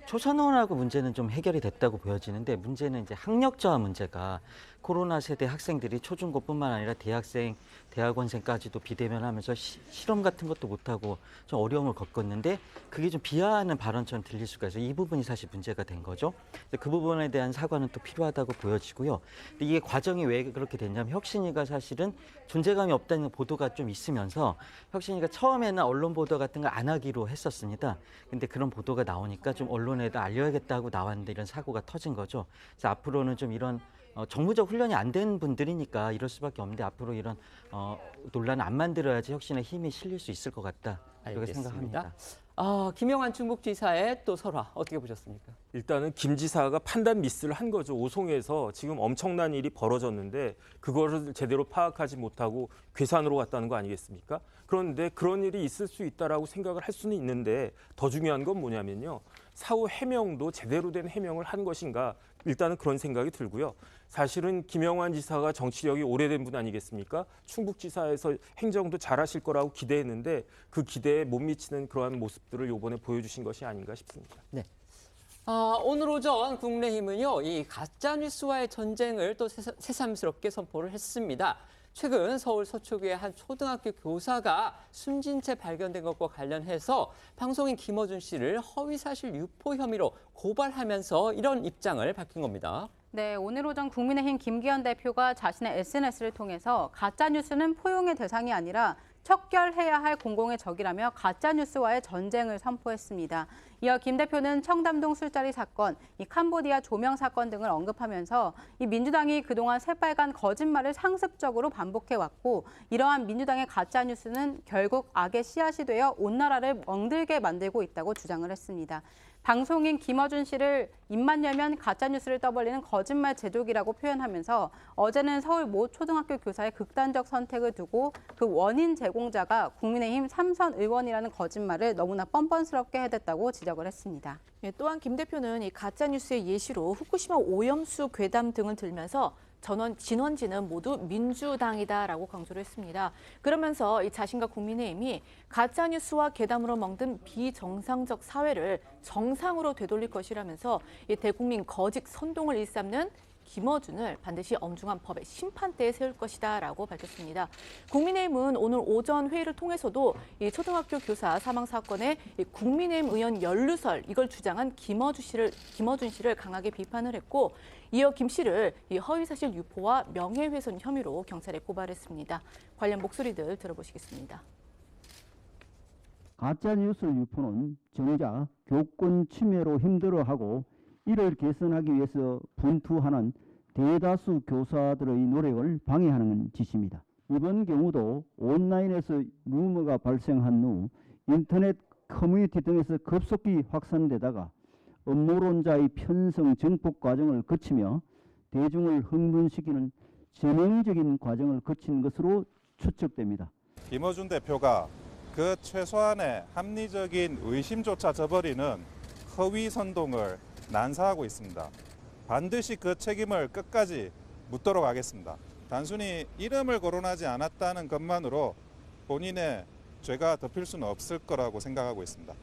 초선 의원하고 문제는 좀 해결이 됐다고 보여지는데 문제는 이제 학력저하 문제가 코로나 세대 학생들이 초중고뿐만 아니라 대학생, 대학원생까지도 비대면하면서 실험 같은 것도 못하고 좀 어려움을 겪었는데 그게 좀 비하하는 발언처럼 들릴 수가 있어요. 이 부분이 사실 문제가 된 거죠. 그 부분에 대한 사과는 또 필요하다고 보여지고요. 근데 이게 과정이 왜 그렇게 됐냐면 혁신위가 사실은 존재감이 없다는 보도가 좀 있으면서 혁신위가 처음에는 언론 보도 같은 걸 안 하기로 했었습니다. 근데 그런 보도가 나오니까 좀 언론에다 알려야겠다고 나왔는데 이런 사고가 터진 거죠. 그래서 앞으로는 좀 이런 정무적 훈련이 안 된 분들이니까 이럴 수밖에 없는데 앞으로 이런 논란을 안 만들어야지 혁신에 힘이 실릴 수 있을 것 같다. 이렇게 생각합니다. 김영환 충북지사의 또 설화 어떻게 보셨습니까? 일단은 김 지사가 판단 미스를 한 거죠. 오송에서 지금 엄청난 일이 벌어졌는데 그거를 제대로 파악하지 못하고 괴산으로 갔다는 거 아니겠습니까? 그런데 그런 일이 있을 수 있다라고 생각을 할 수는 있는데 더 중요한 건 뭐냐면요. 사후 해명도 제대로 된 해명을 한 것인가? 일단은 그런 생각이 들고요. 사실은 김영환 지사가 정치력이 오래된 분 아니겠습니까? 충북지사에서 행정도 잘하실 거라고 기대했는데 그 기대에 못 미치는 그러한 모습들을 이번에 보여주신 것이 아닌가 싶습니다. 네. 오늘 오전 국민의힘은요, 이 가짜뉴스와의 전쟁을 또 새삼스럽게 선포를 했습니다. 최근 서울 서초구의 한 초등학교 교사가 숨진 채 발견된 것과 관련해서 방송인 김어준 씨를 허위사실 유포 혐의로 고발하면서 이런 입장을 밝힌 겁니다. 네, 오늘 오전 국민의힘 김기현 대표가 자신의 SNS를 통해서 가짜뉴스는 포용의 대상이 아니라 척결해야 할 공공의 적이라며 가짜뉴스와의 전쟁을 선포했습니다. 이어 김 대표는 청담동 술자리 사건, 이 캄보디아 조명 사건 등을 언급하면서 이 민주당이 그동안 새빨간 거짓말을 상습적으로 반복해왔고 이러한 민주당의 가짜뉴스는 결국 악의 씨앗이 되어 온 나라를 멍들게 만들고 있다고 주장을 했습니다. 방송인 김어준 씨를 입만 열면 가짜뉴스를 떠벌리는 거짓말 제조기라고 표현하면서 어제는 서울 모 초등학교 교사의 극단적 선택을 두고 그 원인 제공자가 국민의힘 3선 의원이라는 거짓말을 너무나 뻔뻔스럽게 해댔다고 지적을 했습니다. 또한 김 대표는 이 가짜뉴스의 예시로 후쿠시마 오염수 괴담 등을 들면서 진원지는 모두 민주당이다라고 강조를 했습니다. 그러면서 이 자신과 국민의힘이 가짜뉴스와 괴담으로 멍든 비정상적 사회를 정상으로 되돌릴 것이라면서 이 대국민 거짓 선동을 일삼는 김어준을 반드시 엄중한 법의 심판대에 세울 것이다라고 밝혔습니다. 국민의힘은 오늘 오전 회의를 통해서도 이 초등학교 교사 사망 사건의 국민의힘 의원 연루설 이걸 주장한 김어준 씨를 강하게 비판을 했고 이어 김 씨를 이 허위사실 유포와 명예훼손 혐의로 경찰에 고발했습니다. 관련 목소리들 들어보시겠습니다. 가짜뉴스 유포는 정작 교권 침해로 힘들어하고 이를 개선하기 위해서 분투하는 대다수 교사들의 노력을 방해하는 짓입니다. 이번 경우도 온라인에서 루머가 발생한 후 인터넷 커뮤니티 등에서 급속히 확산되다가 음모론자의 편성 정폭 과정을 거치며 대중을 흥분시키는 전형적인 과정을 거친 것으로 추측됩니다. 김어준 대표가 그 최소한의 합리적인 의심조차 저버리는 허위 선동을 난사하고 있습니다. 반드시 그 책임을 끝까지 묻도록 하겠습니다. 단순히 이름을 거론하지 않았다는 것만으로 본인의 죄가 덮일 수는 없을 거라고 생각하고 있습니다.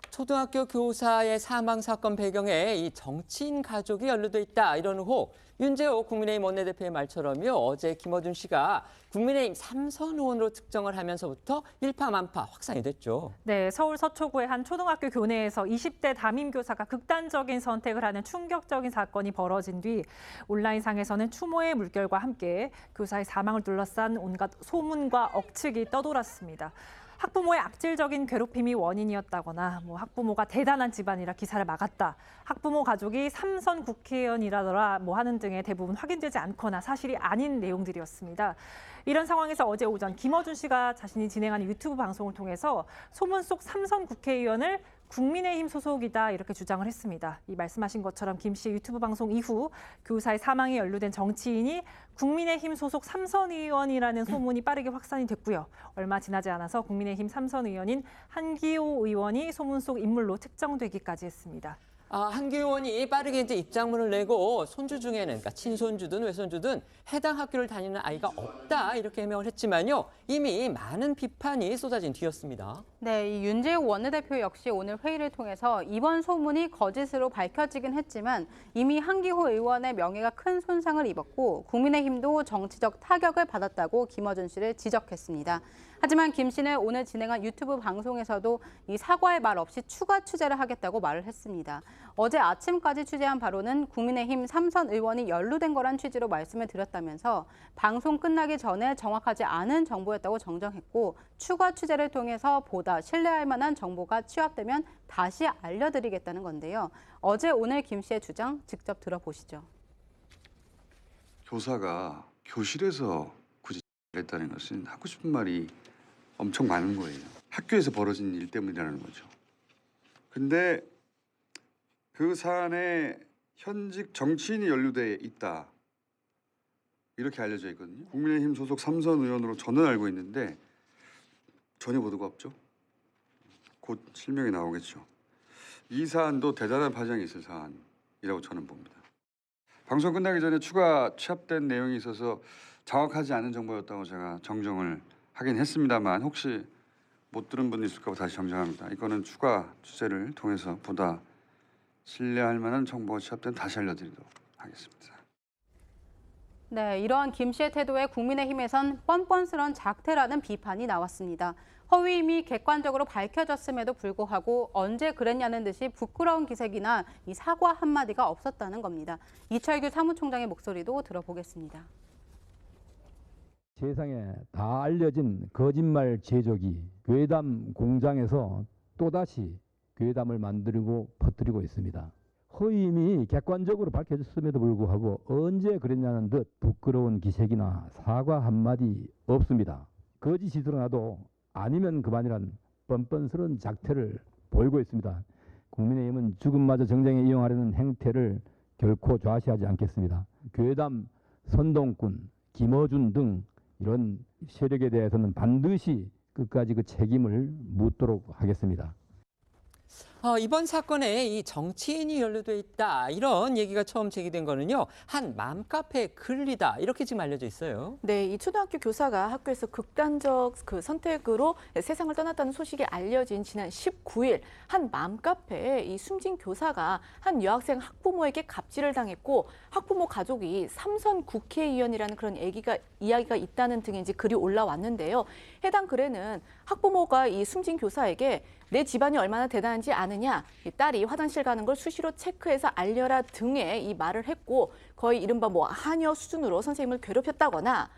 초등학교 교사의 사망 사건 배경에 이 정치인 가족이 연루돼 있다 이런 의혹. 윤재옥 국민의힘 원내대표의 말처럼요. 어제 김어준 씨가 국민의힘 3선 의원으로 특정을 하면서부터 일파만파 확산이 됐죠. 네, 서울 서초구의 한 초등학교 교내에서 20대 담임 교사가 극단적인 선택을 하는 충격적인 사건이 벌어진 뒤 온라인상에서는 추모의 물결과 함께 교사의 사망을 둘러싼 온갖 소문과 억측이 떠돌았습니다. 학부모의 악질적인 괴롭힘이 원인이었다거나 학부모가 대단한 집안이라 기사를 막았다. 학부모 가족이 3선 국회의원이라더라 하는 등의 대부분 확인되지 않거나 사실이 아닌 내용들이었습니다. 이런 상황에서 어제 오전 김어준 씨가 자신이 진행하는 유튜브 방송을 통해서 소문 속 3선 국회의원을 국민의힘 소속이다 이렇게 주장을 했습니다. 이 말씀하신 것처럼 김 씨의 유튜브 방송 이후 교사의 사망에 연루된 정치인이 국민의힘 소속 삼선 의원이라는 소문이 빠르게 확산이 됐고요. 얼마 지나지 않아서 국민의힘 삼선 의원인 한기호 의원이 소문 속 인물로 특정되기까지 했습니다. 한기호 의원이 빠르게 이제 입장문을 내고 손주 중에는, 그러니까 친손주든 외손주든 해당 학교를 다니는 아이가 없다 이렇게 해명을 했지만요. 이미 많은 비판이 쏟아진 뒤였습니다. 네, 이 윤재욱 원내대표 역시 오늘 회의를 통해서 이번 소문이 거짓으로 밝혀지긴 했지만 이미 한기호 의원의 명예가 큰 손상을 입었고 국민의힘도 정치적 타격을 받았다고 김어준 씨를 지적했습니다. 하지만 김 씨는 오늘 진행한 유튜브 방송에서도 이 사과의 말 없이 추가 취재를 하겠다고 말을 했습니다. 어제 아침까지 취재한 바로는 국민의힘 삼선 의원이 연루된 거란 취지로 말씀을 드렸다면서 방송 끝나기 전에 정확하지 않은 정보였다고 정정했고 추가 취재를 통해서 보다 신뢰할 만한 정보가 취합되면 다시 알려드리겠다는 건데요. 어제 오늘 김 씨의 주장 직접 들어보시죠. 교사가 교실에서 굳이 했다는 것은 하고 싶은 말이 엄청 많은 거예요. 학교에서 벌어진 일 때문이라는 거죠. 근데 그 사안에 현직 정치인이 연루돼 있다. 이렇게 알려져 있거든요. 국민의힘 소속 삼선 의원으로 저는 알고 있는데 전혀 보도가 없죠. 곧 실명이 나오겠죠. 이 사안도 대단한 파장이 있을 사안이라고 저는 봅니다. 방송 끝나기 전에 추가 취합된 내용이 있어서 정확하지 않은 정보였다고 제가 정정을 하긴 했습니다만 혹시 못 들은 분이 있을까 봐 다시 정정합니다. 이거는 추가 취재를 통해서 보다 신뢰할 만한 정보가 취합된 다시 알려드리도록 하겠습니다. 네, 이러한 김 씨의 태도에 국민의힘에선 뻔뻔스러운 작태라는 비판이 나왔습니다. 허위임이 객관적으로 밝혀졌음에도 불구하고 언제 그랬냐는 듯이 부끄러운 기색이나 이 사과 한마디가 없었다는 겁니다. 이철규 사무총장의 목소리도 들어보겠습니다. 세상에 다 알려진 거짓말 제조기 괴담 공장에서 또다시 괴담을 만들고 퍼뜨리고 있습니다. 허위임이 객관적으로 밝혀졌음에도 불구하고 언제 그랬냐는 듯 부끄러운 기색이나 사과 한마디 없습니다. 거짓이 드러나도 아니면 그만이란 뻔뻔스러운 작태를 보이고 있습니다. 국민의힘은 죽음마저 정쟁에 이용하려는 행태를 결코 좌시하지 않겠습니다. 괴담, 선동꾼, 김어준 등 이런 세력에 대해서는 반드시 끝까지 그 책임을 묻도록 하겠습니다. 이번 사건에 이 정치인이 연루돼 있다 이런 얘기가 처음 제기된 거는요. 한 맘카페 글이다 이렇게 지금 알려져 있어요. 네, 이 초등학교 교사가 학교에서 극단적 그 선택으로 세상을 떠났다는 소식이 알려진 지난 19일 한 맘카페에 이 숨진 교사가 한 여학생 학부모에게 갑질을 당했고 학부모 가족이 삼선 국회의원이라는 그런 이야기가 있다는 등의 이제 글이 올라왔는데요. 해당 글에는 학부모가 이 숨진 교사에게 내 집안이 얼마나 대단한지 아느냐, 이 딸이 화장실 가는 걸 수시로 체크해서 알려라 등의 이 말을 했고 거의 이른바 하녀 수준으로 선생님을 괴롭혔다거나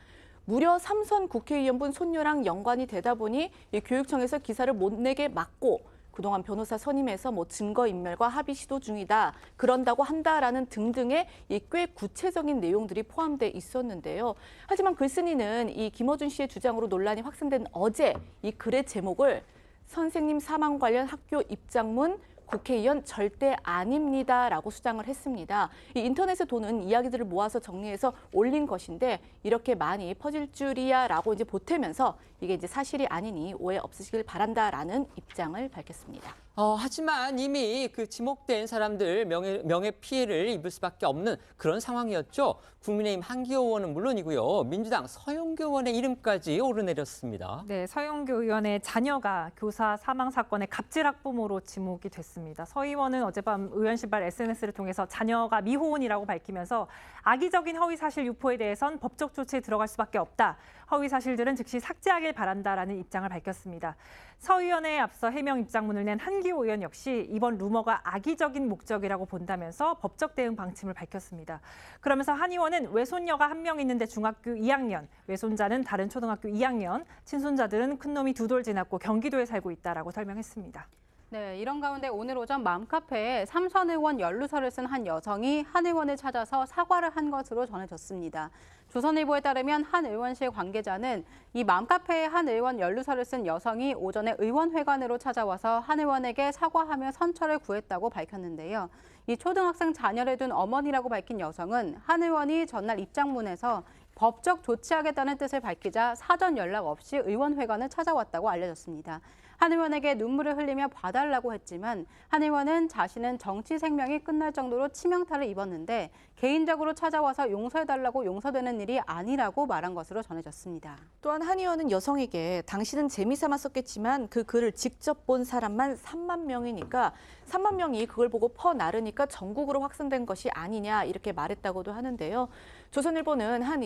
무려 삼선 국회의원분 손녀랑 연관이 되다 보니 이 교육청에서 기사를 못 내게 막고 그동안 변호사 선임해서 증거인멸과 합의 시도 중이다. 그런다고 한다라는 등등의 꽤 구체적인 내용들이 포함돼 있었는데요. 하지만 글쓴이는 이 김어준 씨의 주장으로 논란이 확산된 어제 이 글의 제목을 선생님 사망 관련 학교 입장문 국회의원 절대 아닙니다라고 수장을 했습니다. 이 인터넷에 도는 이야기들을 모아서 정리해서 올린 것인데 이렇게 많이 퍼질 줄이야라고 이제 보태면서 이게 이제 사실이 아니니 오해 없으시길 바란다라는 입장을 밝혔습니다. 하지만 이미 그 지목된 사람들 명예 피해를 입을 수밖에 없는 그런 상황이었죠. 국민의힘 한기호 의원은 물론이고요. 민주당 서영교 의원의 이름까지 오르내렸습니다. 네, 서영교 의원의 자녀가 교사 사망 사건의 갑질 학부모로 지목이 됐습니다. 서 의원은 어젯밤 의원실발 SNS를 통해서 자녀가 미호원이라고 밝히면서 악의적인 허위 사실 유포에 대해선 법적 조치에 들어갈 수밖에 없다. 허위 사실들은 즉시 삭제하길 바란다라는 입장을 밝혔습니다. 서 의원에 앞서 해명 입장문을 낸 한기호 의원 역시 이번 루머가 악의적인 목적이라고 본다면서 법적 대응 방침을 밝혔습니다. 그러면서 한 의원은 외손녀가 한 명 있는데 중학교 2학년, 외손자는 다른 초등학교 2학년, 친손자들은 큰놈이 2돌 지났고 경기도에 살고 있다라고 설명했습니다. 네, 이런 가운데 오늘 오전 맘카페에 삼선 의원 연루서를 쓴 한 여성이 한 의원을 찾아서 사과를 한 것으로 전해졌습니다. 조선일보에 따르면 한 의원실 관계자는 이 맘카페에 한 의원 연루서를 쓴 여성이 오전에 의원회관으로 찾아와서 한 의원에게 사과하며 선처를 구했다고 밝혔는데요. 이 초등학생 자녀를 둔 어머니라고 밝힌 여성은 한 의원이 전날 입장문에서 법적 조치하겠다는 뜻을 밝히자 사전 연락 없이 의원회관을 찾아왔다고 알려졌습니다. 한 의원에게 눈물을 흘리며 봐달라고 했지만 한 의원은 자신은 정치 생명이 끝날 정도로 치명타를 입었는데 개인적으로 찾아와서 용서해달라고 용서되는 일이 아니라고 말한 것으로 전해졌습니다. 또한 한 의원은 여성에게 당신은 재미삼아 썼겠지만 그 글을 직접 본 사람만 3만 명이니까 3만 명이 그걸 보고 퍼나르니까 전국으로 확산된 것이 아니냐 이렇게 말했다고도 하는데요. 조선일보는 한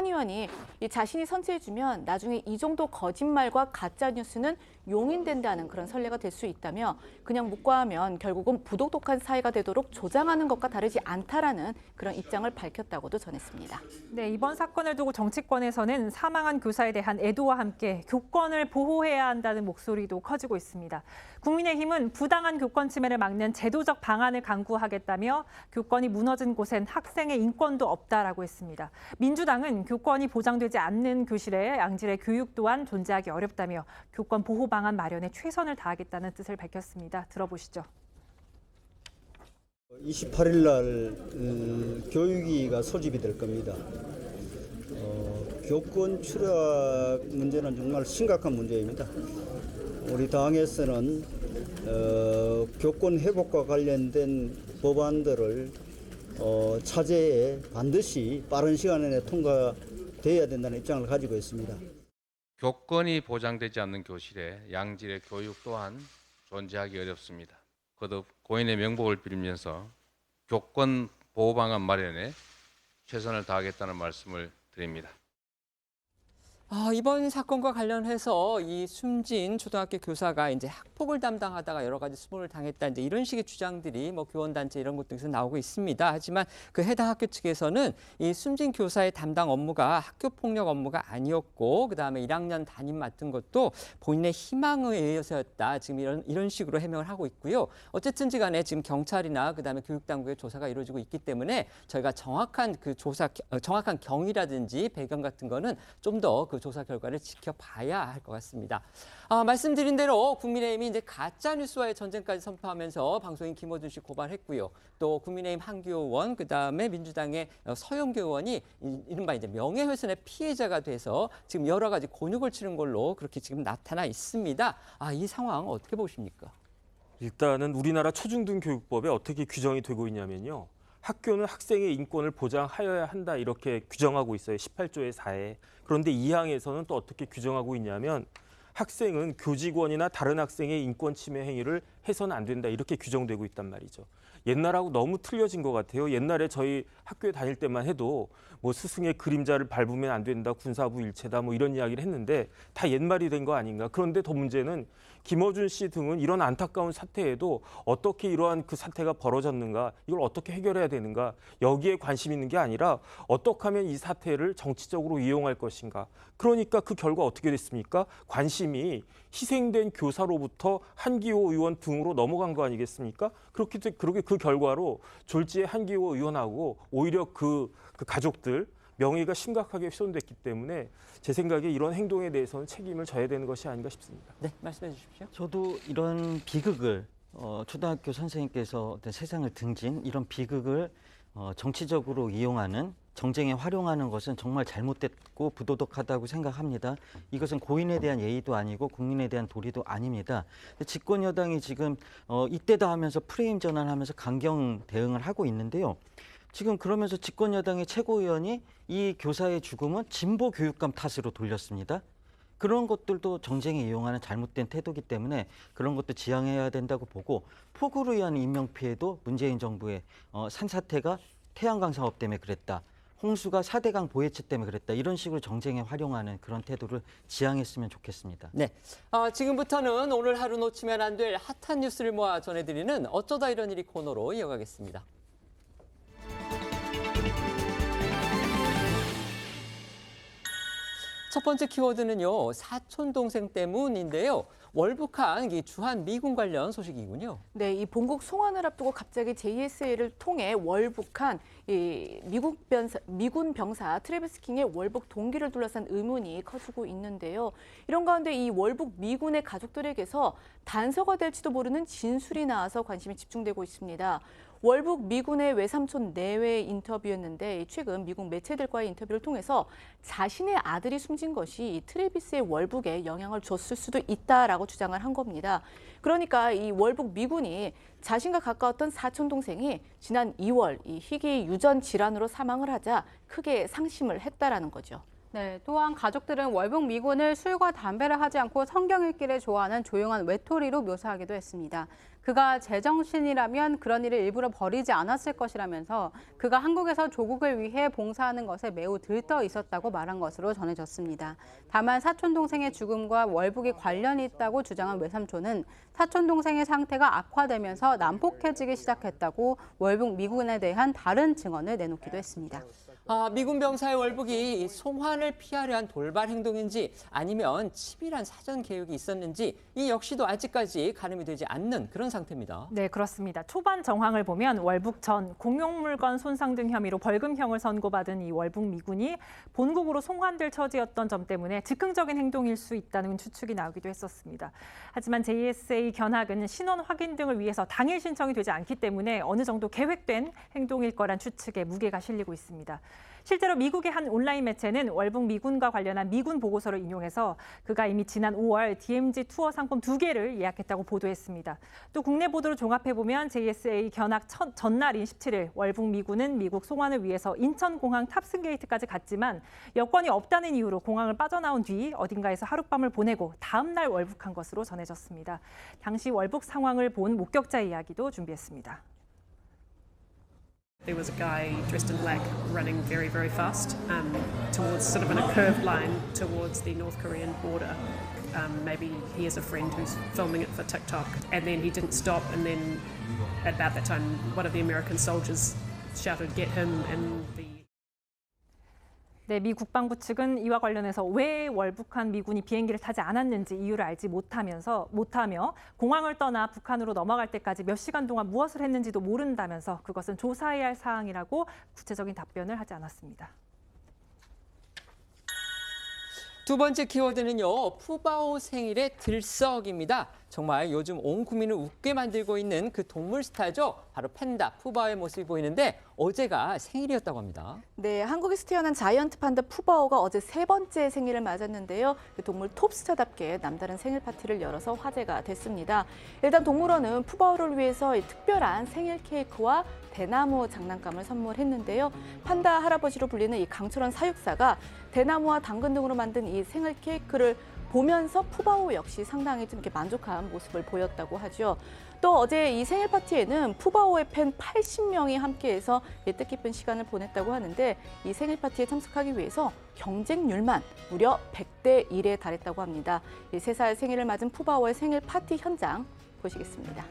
의원이 이 자신이 선처해주면 나중에 이 정도 거짓말과 가짜 뉴스는 용인된다는 그런 선례가 될 수 있다며 그냥 묵과하면 결국은 부독독한 사회가 되도록 조장하는 것과 다르지 않다라는 그런 입장을 밝혔다고도 전했습니다. 네, 이번 사건을 두고 정치권에서는 사망한 교사에 대한 애도와 함께 교권을 보호해야 한다는 목소리도 커지고 있습니다. 국민의힘은 부당한 교권 침해를 막는 제도적 방안을 강구하겠다며 교권이 무너진 곳엔 학생의 인권도 없다라고 했습니다. 민주당은 교권이 보장되지 않는 교실에 양질의 교육 또한 존재하기 어렵다며 교권 보호 방안 마련에 최선을 다하겠다는 뜻을 밝혔습니다. 들어보시죠. 28일 날 교육위가 소집이 될 겁니다. 교권 추락 문제는 정말 심각한 문제입니다. 우리 당에서는 교권 회복과 관련된 법안들을 차제에 반드시 빠른 시간 안에 통과돼야 된다는 입장을 가지고 있습니다. 교권이 보장되지 않는 교실에 양질의 교육 또한 존재하기 어렵습니다. 거듭 고인의 명복을 빌면서 교권 보호 방안 마련에 최선을 다하겠다는 말씀을 드립니다. 이번 사건과 관련해서 이 숨진 초등학교 교사가 이제 학폭을 담당하다가 여러 가지 수모를 당했다 이제 이런 식의 주장들이 뭐 교원단체 이런 곳들에서 나오고 있습니다. 하지만 그 해당 학교 측에서는 이 숨진 교사의 담당 업무가 학교 폭력 업무가 아니었고 그다음에 1학년 담임 맡은 것도 본인의 희망에 의해서였다. 지금 이런 식으로 해명을 하고 있고요. 어쨌든지 간에 지금 경찰이나 그다음에 교육당국의 조사가 이루어지고 있기 때문에 저희가 정확한 그 정확한 경위라든지 배경 같은 거는 좀 더 그 조사 결과를 지켜봐야 할 것 같습니다. 말씀드린 대로 국민의힘이 이제 가짜 뉴스와의 전쟁까지 선포하면서 방송인 김어준 씨 고발했고요. 또 국민의힘 한기호 의원, 그다음에 민주당의 서영교 의원이 이른바 이제 명예훼손의 피해자가 돼서 지금 여러 가지 곤욕을 치른 걸로 그렇게 지금 나타나 있습니다. 이 상황 어떻게 보십니까? 일단은 우리나라 초중등 교육법에 어떻게 규정이 되고 있냐면요. 학교는 학생의 인권을 보장하여야 한다 이렇게 규정하고 있어요. 18조의 4에. 그런데 2항에서는 또 어떻게 규정하고 있냐면 학생은 교직원이나 다른 학생의 인권 침해 행위를 해서는 안 된다 이렇게 규정되고 있단 말이죠. 옛날하고 너무 틀려진 것 같아요. 옛날에 저희 학교에 다닐 때만 해도 뭐 스승의 그림자를 밟으면 안 된다, 군사부 일체다 뭐 이런 이야기를 했는데 다 옛말이 된 거 아닌가. 그런데 더 문제는 김어준 씨 등은 이런 안타까운 사태에도 어떻게 이러한 그 사태가 벌어졌는가, 이걸 어떻게 해결해야 되는가, 여기에 관심 있는 게 아니라 어떻게 하면 이 사태를 정치적으로 이용할 것인가. 그러니까 그 결과 어떻게 됐습니까? 관심이 희생된 교사로부터 한기호 의원 등으로 넘어간 거 아니겠습니까? 그렇게 그 결과로 졸지의 한기호 의원하고 오히려 그 가족들 명예가 심각하게 훼손됐기 때문에 제 생각에 이런 행동에 대해서는 책임을 져야 되는 것이 아닌가 싶습니다. 네, 말씀해 주십시오. 저도 이런 비극을 초등학교 선생님께서 어떤 세상을 등진 이런 비극을 정치적으로 이용하는 정쟁에 활용하는 것은 정말 잘못됐고 부도덕하다고 생각합니다. 이것은 고인에 대한 예의도 아니고 국민에 대한 도리도 아닙니다. 집권 여당이 지금 이때다 하면서 프레임 전환하면서 강경 대응을 하고 있는데요. 지금 그러면서 집권 여당의 최고위원이 이 교사의 죽음은 진보 교육감 탓으로 돌렸습니다. 그런 것들도 정쟁에 이용하는 잘못된 태도이기 때문에 그런 것도 지양해야 된다고 보고 폭우로 인한 인명피해도 문재인 정부의 산사태가 태양광 사업 때문에 그랬다. 홍수가 4대강 보해체 때문에 그랬다. 이런 식으로 정쟁에 활용하는 그런 태도를 지양했으면 좋겠습니다. 네, 지금부터는 오늘 하루 놓치면 안 될 핫한 뉴스를 모아 전해드리는 어쩌다 이런 일이 코너로 이어가겠습니다. 첫 번째 키워드는요, 사촌 동생 때문인데요. 월북한 이 주한 미군 관련 소식이군요. 네, 이 본국 송환을 앞두고 갑자기 JSA를 통해 월북한 이 미군 병사 트래비스 킹의 월북 동기를 둘러싼 의문이 커지고 있는데요. 이런 가운데 이 월북 미군의 가족들에게서 단서가 될지도 모르는 진술이 나와서 관심이 집중되고 있습니다. 월북 미군의 외삼촌 내외 인터뷰였는데 최근 미국 매체들과의 인터뷰를 통해서 자신의 아들이 숨진 것이 이 트래비스의 월북에 영향을 줬을 수도 있다라고 주장을 한 겁니다. 그러니까 이 월북 미군이 자신과 가까웠던 사촌 동생이 지난 2월 이 희귀 유전 질환으로 사망을 하자 크게 상심을 했다라는 거죠. 네, 또한 가족들은 월북 미군을 술과 담배를 하지 않고 성경 읽기를 좋아하는 조용한 외톨이로 묘사하기도 했습니다. 그가 제정신이라면 그런 일을 일부러 벌이지 않았을 것이라면서 그가 한국에서 조국을 위해 봉사하는 것에 매우 들떠 있었다고 말한 것으로 전해졌습니다. 다만 사촌 동생의 죽음과 월북이 관련이 있다고 주장한 외삼촌은 사촌 동생의 상태가 악화되면서 난폭해지기 시작했다고 월북 미군에 대한 다른 증언을 내놓기도 했습니다. 미군 병사의 월북이 송환을 피하려 한 돌발 행동인지 아니면 치밀한 사전 계획이 있었는지 이 역시도 아직까지 가늠이 되지 않는 그런 상태입니다. 네, 그렇습니다. 초반 정황을 보면 월북 전 공용물건 손상 등 혐의로 벌금형을 선고받은 이 월북 미군이 본국으로 송환될 처지였던 점 때문에 즉흥적인 행동일 수 있다는 추측이 나오기도 했었습니다. 하지만 JSA 견학은 신원 확인 등을 위해서 당일 신청이 되지 않기 때문에 어느 정도 계획된 행동일 거란 추측에 무게가 실리고 있습니다. 실제로 미국의 한 온라인 매체는 월북 미군과 관련한 미군 보고서를 인용해서 그가 이미 지난 5월 DMZ 투어 상품 2개를 예약했다고 보도했습니다. 또 국내 보도를 종합해보면 JSA 견학 전날인 17일 월북 미군은 미국 송환을 위해서 인천공항 탑승 게이트까지 갔지만 여권이 없다는 이유로 공항을 빠져나온 뒤 어딘가에서 하룻밤을 보내고 다음 날 월북한 것으로 전해졌습니다. 당시 월북 상황을 본 목격자 이야기도 준비했습니다. There was a guy dressed in black running very, very fast towards sort of in a curved line towards the North Korean border. Maybe he has a friend who's filming it for TikTok. And then he didn't stop. And then at about that time, one of the American soldiers shouted, "Get him!" And the 네, 미 국방부 측은 이와 관련해서 왜 월북한 미군이 비행기를 타지 않았는지 이유를 알지 못하며 공항을 떠나 북한으로 넘어갈 때까지 몇 시간 동안 무엇을 했는지도 모른다면서 그것은 조사해야 할 사항이라고 구체적인 답변을 하지 않았습니다. 두 번째 키워드는요, 푸바오 생일의 들썩입니다. 정말 요즘 온 국민을 웃게 만들고 있는 그 동물 스타죠. 바로 팬다 푸바오의 모습이 보이는데 어제가 생일이었다고 합니다. 네, 한국에서 태어난 자이언트 판다 푸바오가 어제 세 번째 생일을 맞았는데요. 그 동물 톱스타답게 남다른 생일 파티를 열어서 화제가 됐습니다. 일단 동물원은 푸바오를 위해서 특별한 생일 케이크와 대나무 장난감을 선물했는데요. 판다 할아버지로 불리는 이 강철원 사육사가 대나무와 당근 등으로 만든 이 생일 케이크를 보면서 푸바오 역시 상당히 좀 이렇게 만족한 모습을 보였다고 하죠. 또 어제 이 생일 파티에는 푸바오의 팬 80명이 함께해서 뜻깊은 시간을 보냈다고 하는데 이 생일 파티에 참석하기 위해서 경쟁률만 무려 100대 1에 달했다고 합니다. 3살 생일을 맞은 푸바오의 생일 파티 현장 보시겠습니다.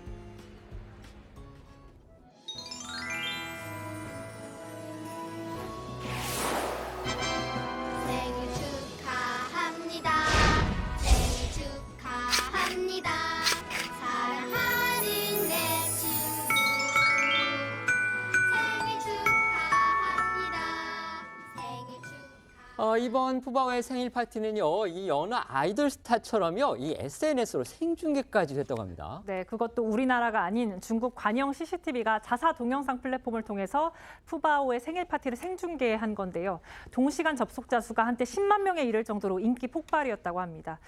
이번 푸바오의 생일 파티는요, 이 여느 아이돌 스타처럼요, 이 SNS로 생중계까지 됐다고 합니다. 네, 그것도 우리나라가 아닌 중국 관영 CCTV가 자사 동영상 플랫폼을 통해서 푸바오의 생일 파티를 생중계한 건데요. 동시간 접속자 수가 한때 10만 명에 이를 정도로 인기 폭발이었다고 합니다.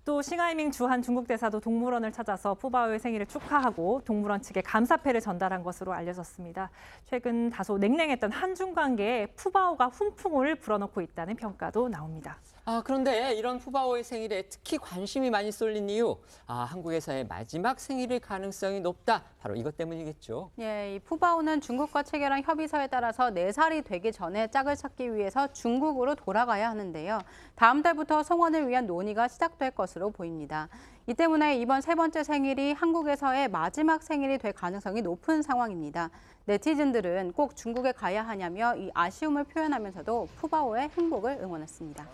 또 싱하이밍 주한 중국 대사도 동물원을 찾아서 푸바오의 생일을 축하하고 동물원 측에 감사패를 전달한 것으로 알려졌습니다. 최근 다소 냉랭했던 한중 관계에 푸바오가 훈풍을 불어넣고 있다는 평가도 나옵니다. 그런데 이런 푸바오의 생일에 특히 관심이 많이 쏠린 이유, 한국에서의 마지막 생일일 가능성이 높다. 바로 이것 때문이겠죠. 예, 이 푸바오는 중국과 체결한 협의서에 따라서 4살이 되기 전에 짝을 찾기 위해서 중국으로 돌아가야 하는데요. 다음 달부터 송환을 위한 논의가 시작될 것으로 보입니다. 이 때문에 이번 세 번째 생일이 한국에서의 마지막 생일이 될 가능성이 높은 상황입니다. 네티즌들은 꼭 중국에 가야 하냐며 이 아쉬움을 표현하면서도 푸바오의 행복을 응원했습니다.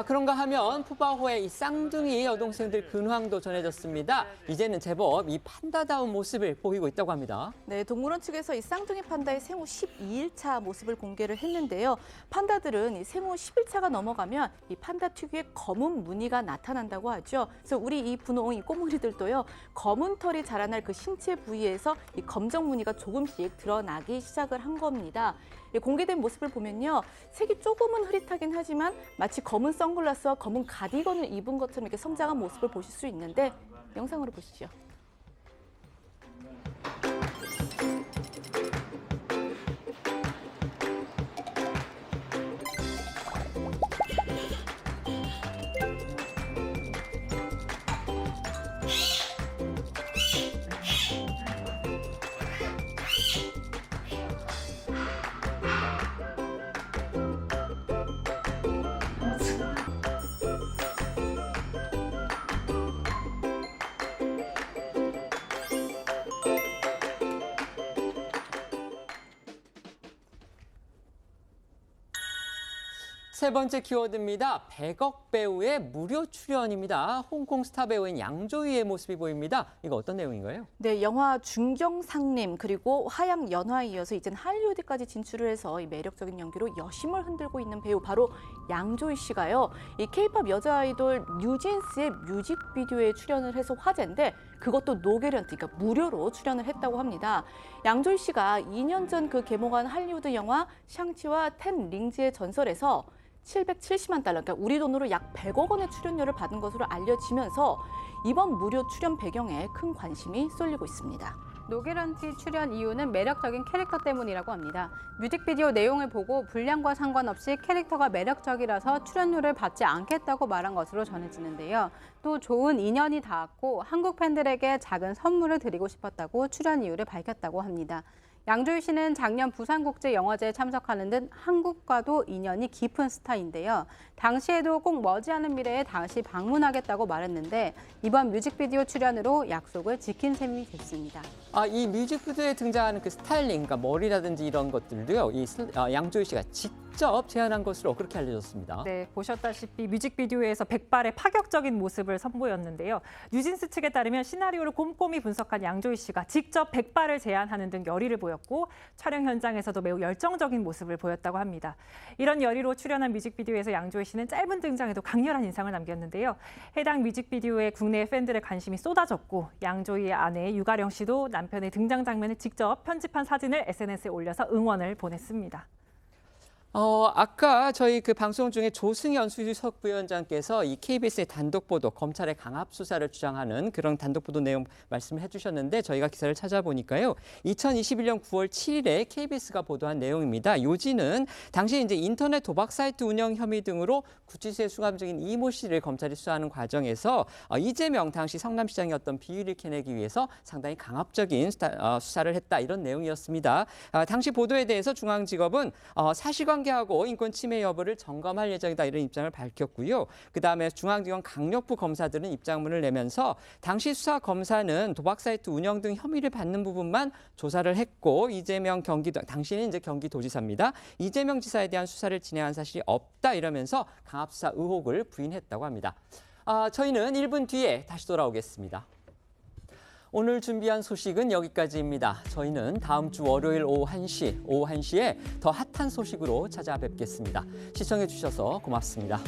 그런가 하면 푸바오의 이 쌍둥이 여동생들 근황도 전해졌습니다. 이제는 제법 이 판다다운 모습을 보이고 있다고 합니다. 네, 동물원 측에서 이 쌍둥이 판다의 생후 12일차 모습을 공개를 했는데요. 판다들은 이 생후 10일차가 넘어가면 이 판다 특유의 검은 무늬가 나타난다고 하죠. 그래서 우리 이 분홍, 이 꼬물이들도요, 검은 털이 자라날 그 신체 부위에서 이 검정 무늬가 조금씩 드러나기 시작을 한 겁니다. 공개된 모습을 보면요, 색이 조금은 흐릿하긴 하지만 마치 검은 선글라스와 검은 가디건을 입은 것처럼 이렇게 성장한 모습을 보실 수 있는데 영상으로 보시죠. 세 번째 키워드입니다. 100억 배우의 무료 출연입니다. 홍콩 스타 배우인 양조위의 모습이 보입니다. 이거 어떤 내용인가요? 네, 영화 중경상림 그리고 화양 연화에 이어서 이젠 할리우드까지 진출을 해서 이 매력적인 연기로 여심을 흔들고 있는 배우 바로 양조위 씨가요. 이 K-팝 여자 아이돌 뉴진스의 뮤직비디오에 출연을 해서 화제인데 그것도 노게런티, 그러니까 무료로 출연을 했다고 합니다. 양조위 씨가 2년 전 그 개봉한 할리우드 영화 샹치와 텐 링즈의 전설에서 770만 달러, 그러니까 우리 돈으로 약 100억 원의 출연료를 받은 것으로 알려지면서 이번 무료 출연 배경에 큰 관심이 쏠리고 있습니다. 노게런티 출연 이유는 매력적인 캐릭터 때문이라고 합니다. 뮤직비디오 내용을 보고 분량과 상관없이 캐릭터가 매력적이라서 출연료를 받지 않겠다고 말한 것으로 전해지는데요. 또 좋은 인연이 닿았고 한국 팬들에게 작은 선물을 드리고 싶었다고 출연 이유를 밝혔다고 합니다. 양조위 씨는 작년 부산국제영화제에 참석하는 듯 한국과도 인연이 깊은 스타인데요. 당시에도 꼭 머지않은 미래에 다시 방문하겠다고 말했는데 이번 뮤직비디오 출연으로 약속을 지킨 셈이 됐습니다. 이 뮤직비디오에 등장하는 그 스타일링, 그러니까 머리라든지 이런 것들도요. 양조위 씨가 직접 제안한 것으로 그렇게 알려졌습니다. 네, 보셨다시피 뮤직비디오에서 백발의 파격적인 모습을 선보였는데요. 뉴진스 측에 따르면 시나리오를 꼼꼼히 분석한 양조위 씨가 직접 백발을 제안하는 등 열의를 보였고 촬영 현장에서도 매우 열정적인 모습을 보였다고 합니다. 이런 열의로 출연한 뮤직비디오에서 양조위 씨는 짧은 등장에도 강렬한 인상을 남겼는데요. 해당 뮤직비디오에 국내 팬들의 관심이 쏟아졌고 양조위의 아내 유가령 씨도 남편의 등장 장면을 직접 편집한 사진을 SNS에 올려서 응원을 보냈습니다. 아까 저희 그 방송 중에 조승연 수석 부위원장께서 이 KBS의 단독 보도, 검찰의 강압 수사를 주장하는 그런 단독 보도 내용 말씀해 주셨는데 저희가 기사를 찾아보니까요. 2021년 9월 7일에 KBS가 보도한 내용입니다. 요지는 당시 이제 인터넷 도박 사이트 운영 혐의 등으로 구치소에 수감 중인 이모 씨를 검찰이 수사하는 과정에서 이재명 당시 성남시장이었던 비위를 캐내기 위해서 상당히 강압적인 수사를 했다 이런 내용이었습니다. 당시 보도에 대해서 중앙지검은 사실관계하고 인권 침해 여부를 점검할 예정이다 이런 입장을 밝혔고요. 그다음에 중앙지검 강력부 검사들은 입장문을 내면서 당시 수사 검사는 도박 사이트 운영 등 혐의를 받는 부분만 조사를 했고 이재명 당시는 이제 경기도지사입니다. 이재명 지사에 대한 수사를 진행한 사실이 없다 이러면서 강압수사 의혹을 부인했다고 합니다. 저희는 1분 뒤에 다시 돌아오겠습니다. 오늘 준비한 소식은 여기까지입니다. 저희는 다음 주 월요일 오후 1시에 더 핫한 소식으로 찾아뵙겠습니다. 시청해 주셔서 고맙습니다.